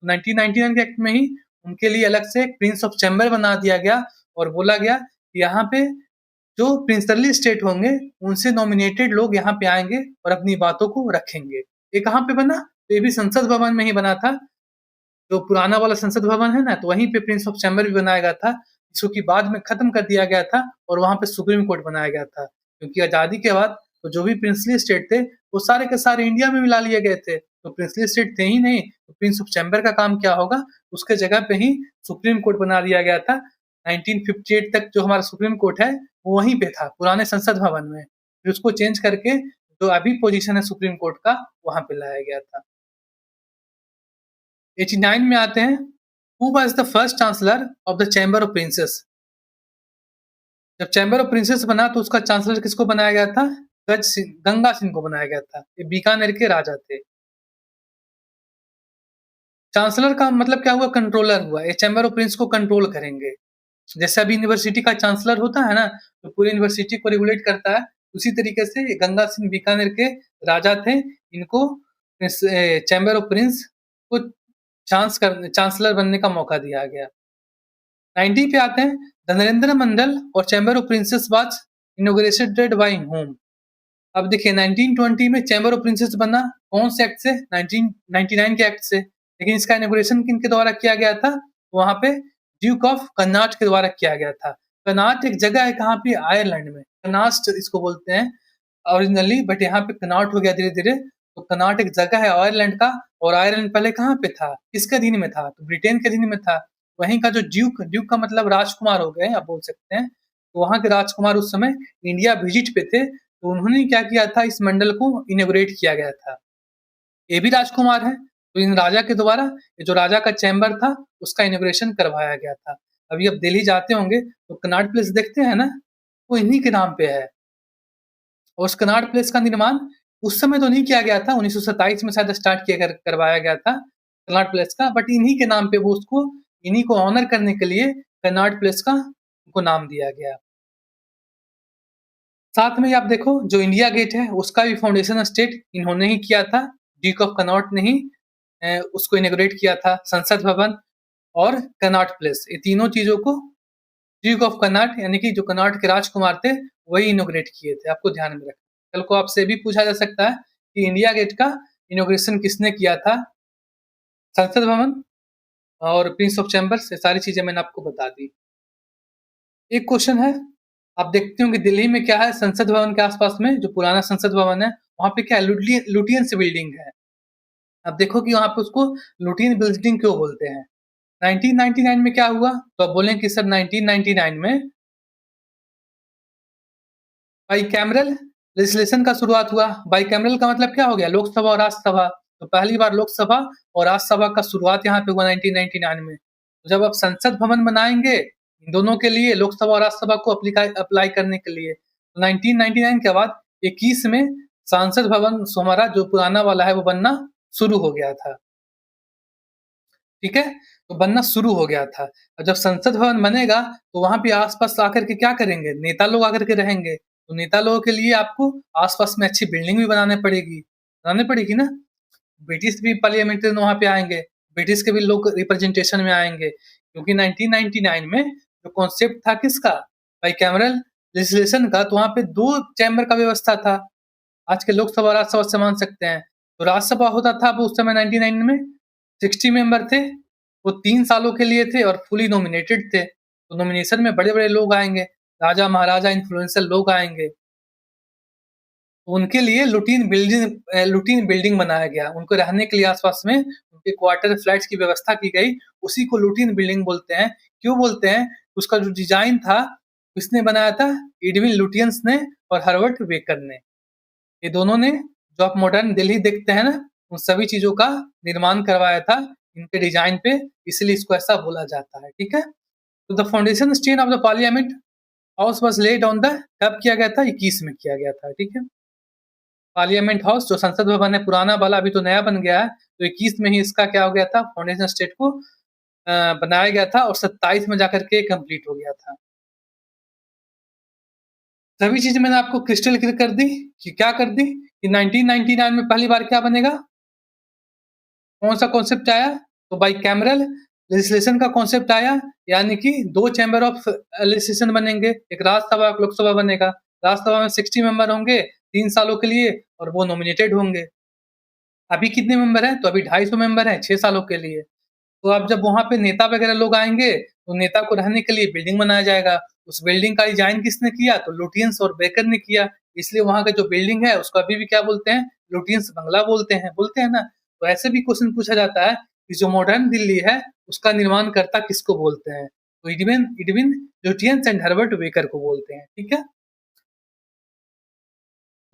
1999 के एक्ट में ही उनके लिए अलग से प्रिंस ऑफ चैम्बर बना दिया गया और बोला गया कि यहाँ पे जो प्रिंसली स्टेट होंगे उनसे नॉमिनेटेड लोग यहाँ पे आएंगे और अपनी बातों को रखेंगे। ये कहाँ पे बना? तो ये भी संसद भवन में ही बना था, जो पुराना वाला संसद भवन है ना, तो वहीं पे प्रिंस ऑफ चैम्बर भी बनाया गया था, जिसको कि बाद में खत्म कर दिया गया था और वहां पे सुप्रीम कोर्ट बनाया गया था। क्योंकि आजादी के बाद तो जो भी प्रिंसली स्टेट थे वो सारे के सारे इंडिया में मिला लिए गए थे, तो प्रिंसली स्टेट थे ही नहीं, तो प्रिंस ऑफ चैम्बर का काम क्या होगा? उसके जगह पे ही सुप्रीम कोर्ट बना दिया गया था। 1958 तक जो हमारा सुप्रीम कोर्ट है वो वहीं पे था, पुराने संसद भवन में। फिर उसको चेंज करके जो अभी पोजीशन है सुप्रीम कोर्ट का, वहां पे लाया गया था। 89 में आते हैं, who was the first chancellor of the chamber of princess? जब चैम्बर ऑफ प्रिंसेस बना तो उसका चांसलर किसको बनाया गया था? गज सिंह, गंगा सिंह को बनाया गया था। ये बीकानेर के राजा थे। चांसलर का मतलब क्या हुआ? कंट्रोलर हुआ। ये चैम्बर ऑफ प्रिंस को कंट्रोल करेंगे। जैसे अभी यूनिवर्सिटी का चांसलर होता है ना, तो पूरी यूनिवर्सिटी को रेगुलेट करता है, उसी तरीके से ये गंगा सिंह बीकानेर के राजा थे। इनको इस चैम्बर ऑफ प्रिंस को चांसलर बनने का मौका दिया गया। 90 पे आते हैं, द नरेंद्र मंडल और chamber of princess was inaugurated bye whom? अब देखिए 1920 में चैम्बर ऑफ प्रिंसेस बना, कौन से एक्ट से? 1999 के एक्ट से। लेकिन इसका इनॉग्रेशन किनके द्वारा किया गया था? वहां पे ड्यूक ऑफ कन्नाट के द्वारा किया गया था। कनाट एक जगह है कहाँ पे? आयरलैंड में, कनास्ट इसको बोलते हैं ओरिजिनली, बट यहाँ पे कनाट हो गया धीरे धीरे। तो कनाट एक जगह है आयरलैंड का, और आयरलैंड पहले कहाँ पे था? किसके अधीन में था? तो ब्रिटेन के अधीन में था। वहीं का जो ड्यूक, ड्यूक का मतलब राजकुमार हो गए आप बोल सकते हैं, तो वहां के राजकुमार उस समय इंडिया विजिट पे थे, तो उन्होंने क्या किया था? इस मंडल को इनॉग्रेट किया गया था। ये भी राजकुमार है, तो इन राजा के द्वारा ये जो राजा का चैम्बर था उसका इनॉग्रेशन करवाया गया था। अभी आप दिल्ली जाते होंगे तो कनॉट प्लेस देखते हैं ना, वो इन्हीं के नाम पे है। और उस कनॉट प्लेस का निर्माण उस समय तो नहीं किया गया था, 1927 में शायद स्टार्ट किया करवाया गया था कनॉट प्लेस का, बट इन्हीं के नाम पे वो उसको, इन्हीं को ऑनर करने के लिए कनॉट प्लेस का उनको नाम दिया गया। साथ में आप देखो जो इंडिया गेट है उसका भी फाउंडेशन स्टेट इन्होंने ही किया था, ड्यूक ऑफ कनॉट ने ही उसको इनॉग्रेट किया था, संसद भवन और कनॉट प्लेस, ये तीनों चीजों को ड्यूक ऑफ कनॉट यानी कि जो कनॉट के राजकुमार थे वही इनॉग्रेट किए थे, आपको ध्यान में रखना। कल को आपसे भी पूछा जा सकता है कि इंडिया गेट का इनॉग्रेशन किसने किया था? संसद भवन और प्रिंस ऑफ चैम्बर्स, ये सारी चीजें मैंने आपको बता दी। एक क्वेश्चन है, आप देखते होंगे दिल्ली में क्या है, संसद भवन के आसपास में जो पुराना संसद भवन है वहां पे क्या है? लुटियंस बिल्डिंग है। अब देखो कि वहाँ पे उसको रूटीन बिल्डिंग क्यों बोलते हैं। 1999 में क्या हुआ? तो आप बोलेंगे कि सर 1999 में बाइकैमरल लेजिस्लेशन का शुरुआत हुआ। बाइकैमरल का मतलब क्या हो गया? लोकसभा और राज्यसभा। तो पहली बार लोकसभा और राज्यसभा का शुरुआत यहाँ पे हुआ 1999 में। तो जब आप संसद भवन बनाएंगे इन दोनों के लिए, लोकसभा और राज्यसभा को अप्लाई करने के लिए, तो 1999 के बाद 21 में संसद भवन हमारा जो पुराना वाला है वो बनना शुरू हो गया था। ठीक है? तो बनना शुरू हो गया था। और जब संसद भवन बनेगा तो वहाँ पे आस-पास आकर के क्या करेंगे? नेता लोग आकर के रहेंगे। तो नेता लोगों के लिए आपको आस-पास में अच्छी बिल्डिंग भी बनानी पड़ेगी ना। ब्रिटिश भी पार्लियामेंटेरियन वहाँ पे आएँगे, ब्रिटिश के भी लोग रिप्रेजेंटेशन में आएँगे। क्योंकि 1999 में जो कॉन्सेप्ट था किसका? बाइकैमरल लेजिस्लेशन का, तो वहाँ पे 2 चैम्बर का व्यवस्था था। आज के लोकसभा और राज्यसभा से मान सकते हैं। तो राज्यसभा होता था वो उस समय 99 में 60 मेंबर थे, वो 3 सालों के लिए थे और फुली नॉमिनेटेड थे। तो नॉमिनेशन में बड़े-बड़े लोग आएँगे, राजा-महाराजा इन्फ्लुएंसर लोग आएँगे। उनके लिए रूटीन बिल्डिंग बनाया गया। उनको रहने के लिए आस-पास में उनके क्वार्टर फ्लैट्स की व्यवस्था की गई। उसी को रूटीन बिल्डिंग बोलते हैं। क्यों बोलते हैं? उसका जो डिज़ाइन था, किसने बनाया था? एडविन लुटियंस ने और हर्बर्ट बेकर ने। ये दोनों ने जो आप मॉडर्न दिल्ली देखते हैं ना, उन सभी चीज़ों का निर्माण करवाया था इनके डिज़ाइन पे, इसलिए इसको ऐसा बोला जाता है। ठीक है? तो the foundation stone of the parliament house was laid on the, कब किया गया था? 21 में किया गया था। ठीक है? पार्लियामेंट हाउस जो संसद भवन है पुराना वाला, अभी तो नया बन गया है, तो 21 में ही इसका क्या हो गया था? फाउंडेशन स्टेट को बनाया गया था और 27 में जाकर के कंप्लीट हो गया था। सभी चीज़ें मैंने आपको क्रिस्टल क्लियर कर दी कि क्या कर दी कि 1999 में पहली बार क्या बनेगा? कौन-सा कॉन्सेप्ट आया? तो बाइकैमरल लेजिस्लेशन का कॉन्सेप्ट आया, यानी कि 2 चैम्बर ऑफ लेजिस्लेशन बनेंगे, एक राज्यसभा, एक लोकसभा बनेगा। राज्यसभा में 60 मेंबर होंगे 3 सालों के लिए और वो नॉमिनेटेड होंगे। अभी कितने मेंबर हैं? तो अभी 250 मेंबर हैं 6 सालों के लिए। तो अब जब वहाँ पे नेता वगैरह लोग आएँगे, तो नेता को रहने के लिए बिल्डिंग बनाया जाएगा। उस बिल्डिंग का डिज़ाइन किसने किया? तो लुटियंस और बेकर ने किया। इसलिए वहाँ का जो बिल्डिंग है उसको अभी भी क्या बोलते हैं? लुटियंस बंगला बोलते हैं ना? तो ऐसे भी क्वेश्चन पूछा जाता है कि जो मॉडर्न दिल्ली है उसका निर्माणकर्ता किसको बोलते हैं? तो Edwin Edwin Lutyens and Herbert baker को बोलते हैं। ठीक है?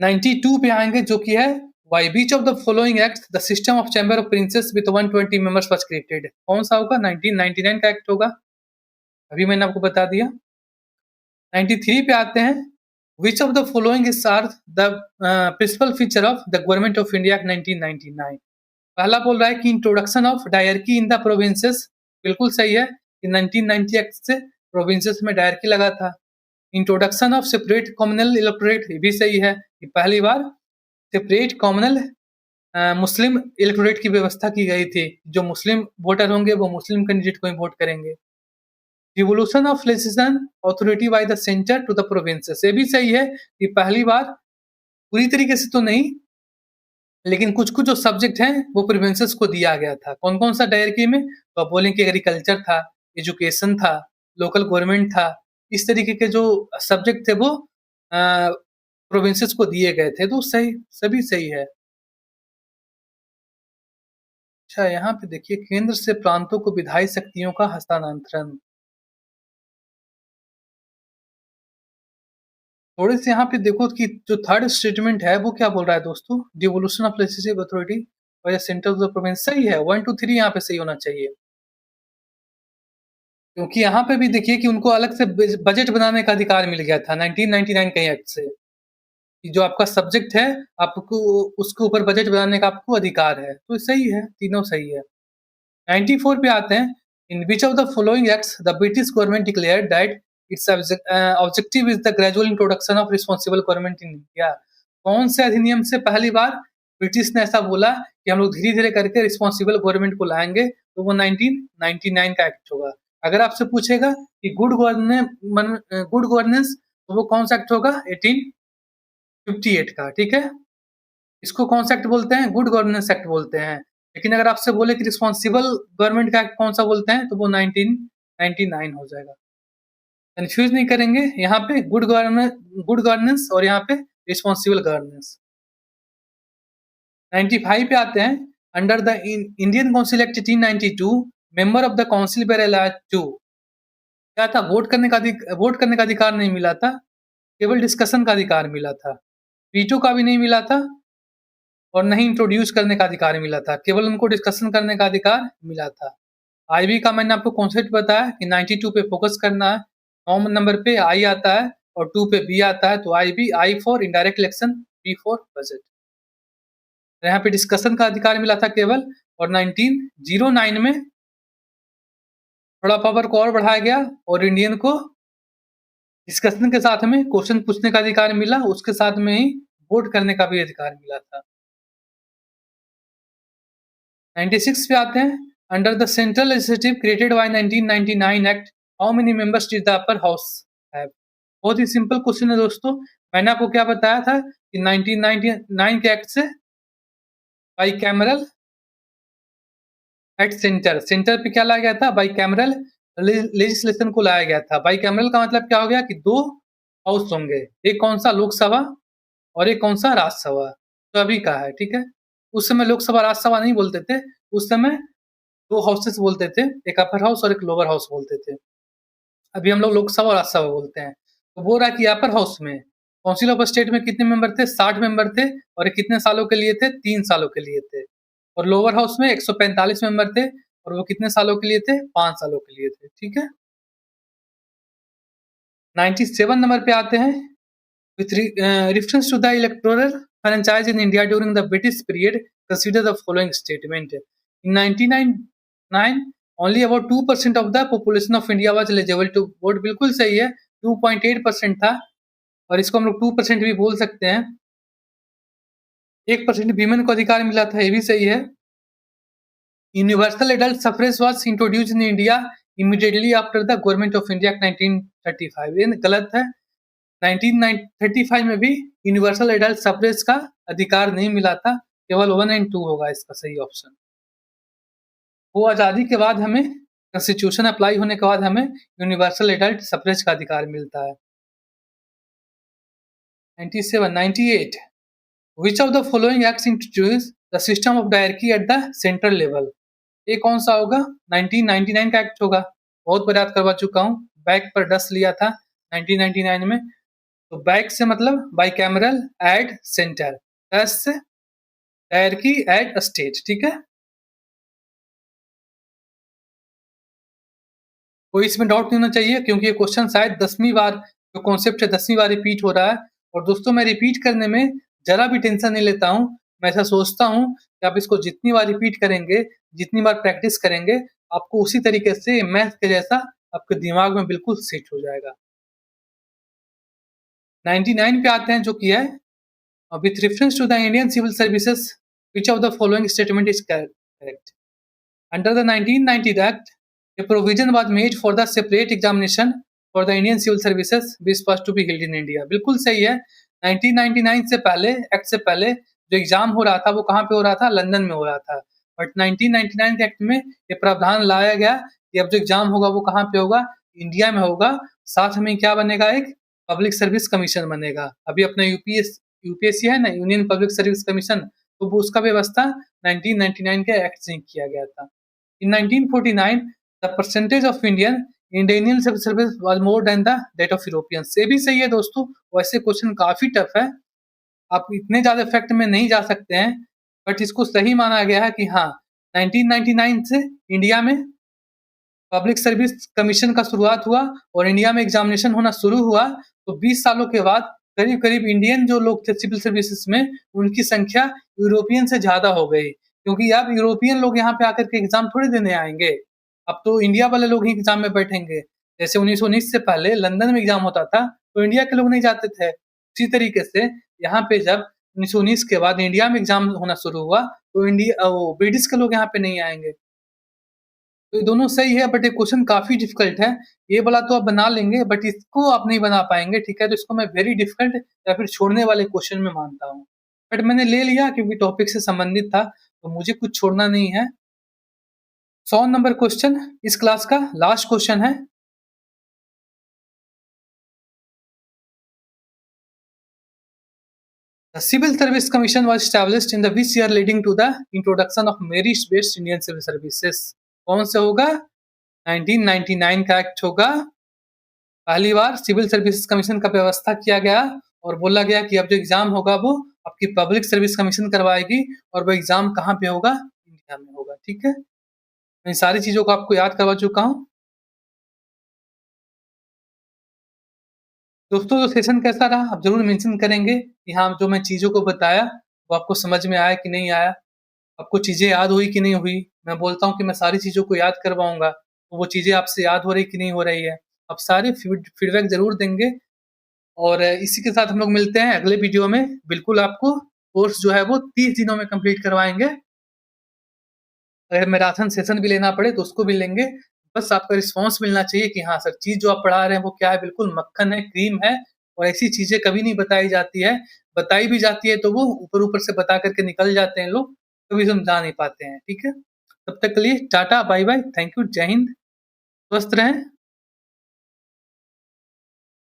92 पे आएँगे जो कि है by which of the following acts the system of chamber of princess with 120 members was created. कौन-सा होगा? 1999 का एक्ट होगा। अभी मैंने आपको बता दिया। 93 पे आते हैं। Which of the following is are the principal feature of the government of India act 1999। पहला बोल रहा है कि introduction of dyarchy in the provinces, बिल्कुल सही है कि 1990 एक्ट से प्रोविंसेस में डायरकी लगा था। Introduction of separate communal electorate, ये भी सही है कि पहली बार सेपरेट कम्युनल मुस्लिम इलेक्टोरेट की व्यवस्था की गई थी। जो मुस्लिम वोटर होंगे वो मुस्लिम कैंडिडेट को ही वोट करेंगे। Devolution of legislation authority by the centre to the provinces, ये भी सही है कि पहली बार पूरी तरीके से तो नहीं, लेकिन कुछ-कुछ जो सब्जेक्ट हैं वो प्रोविंसेस को दिया गया था। कौन-कौन सा डायरकी में? तो आप बोलें कि एग्रीकल्चर था, एजुकेशन था, लोकल गवर्नमेंट था। इस तरीके के जो सब्जेक्ट थे वो अ, प्रोविंसेस को दिए गए थे, तो सही सभी सही है। अच्छा, यहाँ पे देखिए केंद्र से प्रांतों को विधायी शक्तियों का हस्तांतरण। थोड़े से यहाँ पे देखो कि जो थर्ड स्टेटमेंट है वो क्या बोल रहा है दोस्तों? Devolution of legislative authority by the centre of the province, सही है। 1, 2, 3 यहाँ पे सही होना चाहिए। क्योंकि यहाँ पे भी देखिए कि उनको अलग से बजट बनाने का अधिकार मिल गया था 1999 के एक्ट से, कि जो आपका सब्जेक्ट है आपको उसके ऊपर बजट बनाने का आपको अधिकार है। तो सही है, तीनों सही है। 94 पे आते हैं। In which of the following acts the British government declared that its objective is the gradual introduction of responsible government in India. कौन से अधिनियम से पहली बार ब्रिटिश ने ऐसा बोला कि हम लोग धीरे-धीरे करके रिस्पांसिबल गवर्नमेंट को लाएँगे? तो वो 1999 का एक्ट होगा। अगर आपसे पूछेगा कि गुड गवर्नेंस, तो वो कौन सा एक्ट होगा? 1858 का, ठीक है? इसको कौन सा एक्ट बोलते हैं? गुड गवर्नेंस एक्ट बोलते हैं। लेकिन अगर आपसे बोले कि रिस्पांसिबल गवर्नमेंट का एक्ट कौन-सा बोलते हैं, तो वो 1999 हो जाएगा। कन्फ्यूज़ नहीं करेंगे, यहाँ पे गुड गवर्नेंस और यहाँ पे रिस्पांसिबल गवर्नेंस। 95 पे आते हैं। Under the Indian council act 1892 member of the council were allowed to, क्या था, वोट करने का अधिकार नहीं मिला था, केवल डिस्कशन का अधिकार मिला था। वीटो का भी नहीं मिला था और नहीं इंट्रोड्यूस करने का अधिकार मिला था, केवल उनको डिस्कशन करने का अधिकार मिला था। आईबी का मैंने आपको कॉन्सेप्ट बताया कि 92 पे फोकस करना है, 9 नंबर पे आई आता है और 2 पे बी आता है, तो I for indirect election, B for budget. यहाँ पे डिस्कशन का अधिकार मिला था केवल, और 1909 में थोड़ा पावर को और बढ़ाया गया और इंडियन को डिस्कशन के साथ में क्वेश्चन पूछने का अधिकार मिला, उसके साथ में ही वोट करने का भी अधिकार मिला था। 96 पे आते हैं। Under the central legislative created by 1999 act how many members did the upper house have. बहुत ही सिंपल क्वेश्चन है दोस्तों। मैंने आपको क्या बताया था कि 1999 के एक्ट से बाई कैमरल एक्ट सेंटर पे क्या लाया गया था, बाई कैमरल लेजिस्लेशन को लाया गया था। बाई कैमरल का मतलब क्या हो गया कि 2 हाउस होंगे, एक कौन सा, लोकसभा, और एक कौन सा, राज्यसभा। तो अभी का है, ठीक है। उस समय लोकसभा राज्यसभा नहीं बोलते थे, उस समय 2 हाउसेस बोलते थे, एक अपर हाउस और एक लोअर हाउस बोलते थे। अभी हम लोग लोकसभा और राज्यसभा बोलते हैं। तो बोल रहा है कि अपर हाउस में काउंसिल ऑफ स्टेट में कितने मेंबर थे, 60 मेंबर थे, और ये कितने सालों के लिए थे, 3 सालों के लिए थे। और लोअर हाउस में 145 मेंबर थे और वो कितने सालों के लिए थे, 5 सालों के लिए थे, ठीक है। 97 नंबर पे आते हैं। With reference to the electoral franchise in India during the British period, consider the following statement. In 1999, only about 2% of the population of India was eligible to vote. बिल्कुल सही है, 2.8% था, और इसको हम लोग 2% भी बोल सकते हैं। 1% वीमेन को अधिकार मिला था, ये भी सही है। Universal adult suffrage was introduced in India immediately after the Government of India Act 1935. ये गलत है। 1935 में भी यूनिवर्सल एडल्ट सफरेज का अधिकार नहीं मिला था, केवल 1 एंड 2 होगा इसका सही ऑप्शन। वो आज़ादी के बाद हमें, कॉन्स्टिट्यूशन अप्लाई होने के बाद हमें यूनिवर्सल एडल्ट सफरेज का अधिकार मिलता है। 97, 98, विच of the following acts introduce the system of dyarchy at the central level. ये कौन सा होगा, 1999 का एक्ट होगा। बहुत बार याद करवा चुका हूँ, बैक पर 10 लिया था 1999 में। तो बैक से मतलब by cameral at centre, S से डायरकी एट स्टेट, ठीक है। कोई इसमें डाउट नहीं होना चाहिए, क्योंकि ये क्वेश्चन शायद 10वीं बार, जो कॉन्सेप्ट है 10वीं बार रिपीट हो रहा है। और दोस्तों, मैं रिपीट करने में जरा भी टेंशन नहीं लेता हूँ। मैं ऐसा सोचता हूँ कि आप इसको जितनी बार रिपीट करेंगे, जितनी बार प्रैक्टिस करेंगे, आपको उसी तरीके से मैथ के जैसा आपके दिमाग में बिल्कुल सेट हो जाएगा। 99 पे आते हैं, जो कि है with reference to the Indian civil services, which of the following statement is correct? Under the 1990 Act, a provision was made for the separate examination for the Indian civil services be supposed to be held in India. बिल्कुल सही है। 1999 से पहले, act से पहले जो exam हो रहा था वो कहाँ पे हो रहा था, लंदन में हो रहा था। बट 1999 के एक्ट में ये प्रावधान लाया गया कि अब जो एग्जाम होगा वो कहाँ पे होगा, इंडिया में होगा। साथ में क्या बनेगा, एक पब्लिक सर्विस कमीशन बनेगा। अभी अपना यूपीएससी है ना, यूनियन पब्लिक सर्विस कमीशन, तो वो उसका व्यवस्था 1999 के एक्ट से किया गया था। In 1949, the percentage of Indian civil service was more than the that of Europeans. ये भी सही है दोस्तों। वैसे क्वेश्चन काफी टफ है, आप इतने ज्यादा फैक्ट में नहीं जा सकते हैं, बट इसको सही माना गया है कि हाँ, 1999 से इंडिया में पब्लिक सर्विस कमीशन का शुरुआत हुआ और इंडिया में एग्जामिनेशन होना शुरू हुआ। तो 20 सालों के बाद करीब करीब इंडियन जो लोग थे सिविल सर्विसेज में, उनकी संख्या यूरोपियन से ज्यादा हो गई, क्योंकि अब यूरोपियन लोग यहाँ पे आकर के एग्जाम थोड़ी देने आएंगे। अब तो इंडिया वाले लोग ही एग्जाम में बैठेंगे। जैसे 1919 से पहले लंदन में एग्जाम होता था तो इंडिया के लोग नहीं जाते थे, उसी तरीके से यहाँ पे जब 1919 के बाद इंडिया में एग्जाम होना शुरू हुआ तो इंडिया ब्रिटिश के लोग यहाँ पे नहीं आएंगे। तो ये दोनों सही है, बट ये क्वेश्चन काफी डिफिकल्ट है। ये वाला तो आप बना लेंगे, बट इसको आप नहीं बना पाएंगे, ठीक है। तो इसको मैं वेरी डिफिकल्ट या फिर छोड़ने वाले क्वेश्चन में मानता हूँ, बट मैंने ले लिया क्योंकि टॉपिक से संबंधित था, तो मुझे कुछ छोड़ना नहीं है। 100 नंबर क्वेश्चन इस क्लास का लास्ट क्वेश्चन है। Civil service commission was established in the which year leading to the introduction of merit based Indian civil services? कौन से होगा? 1999 का एक्ट होगा। पहली बार सिविल सर्विस कमीशन का व्यवस्था किया गया और बोला गया कि अब जो एग्जाम होगा वो आपकी पब्लिक सर्विस कमीशन करवाएगी और वो एग्जाम कहाँ पे होगा? इंडिया में होगा। ठीक है, मैं सारी चीजों को आपको याद करवा चुका हूँ। दोस्तों, तो सेशन कैसा रहा आप जरूर मेंशन करेंगे कि हाँ, जो मैं चीजों को बताया वो आपको समझ में आया कि नहीं आया, आपको चीजें याद हुई कि नहीं हुई। मैं बोलता हूँ कि मैं सारी चीजों को याद करवाऊंगा, तो वो चीजें आपसे याद हो रही कि नहीं हो रही है, आप सारे फीडबैक जरूर देंगे। और इसी के साथ हम लोग मिलते हैं अगले वीडियो में। बिल्कुल आपको कोर्स जो है वो 30 दिनों में कंप्लीट करवाएंगे। अगर मैराथन सेशन भी लेना पड़े तो उसको भी लेंगे। बस आपका रिस्पॉन्स मिलना चाहिए कि हाँ सर, चीज़ जो आप पढ़ा रहे हैं वो क्या है, बिल्कुल मक्खन है, क्रीम है और ऐसी चीज़ें कभी नहीं बताई जाती है। बताई भी जाती है तो वो ऊपर-ऊपर से बता कर के निकल जाते हैं लोग, कभी समझा नहीं पाते हैं। ठीक है? तब तक के लिए टाटा, बाय-बाय, थैंक यू, जय हिंद, स्वस्थ रहें।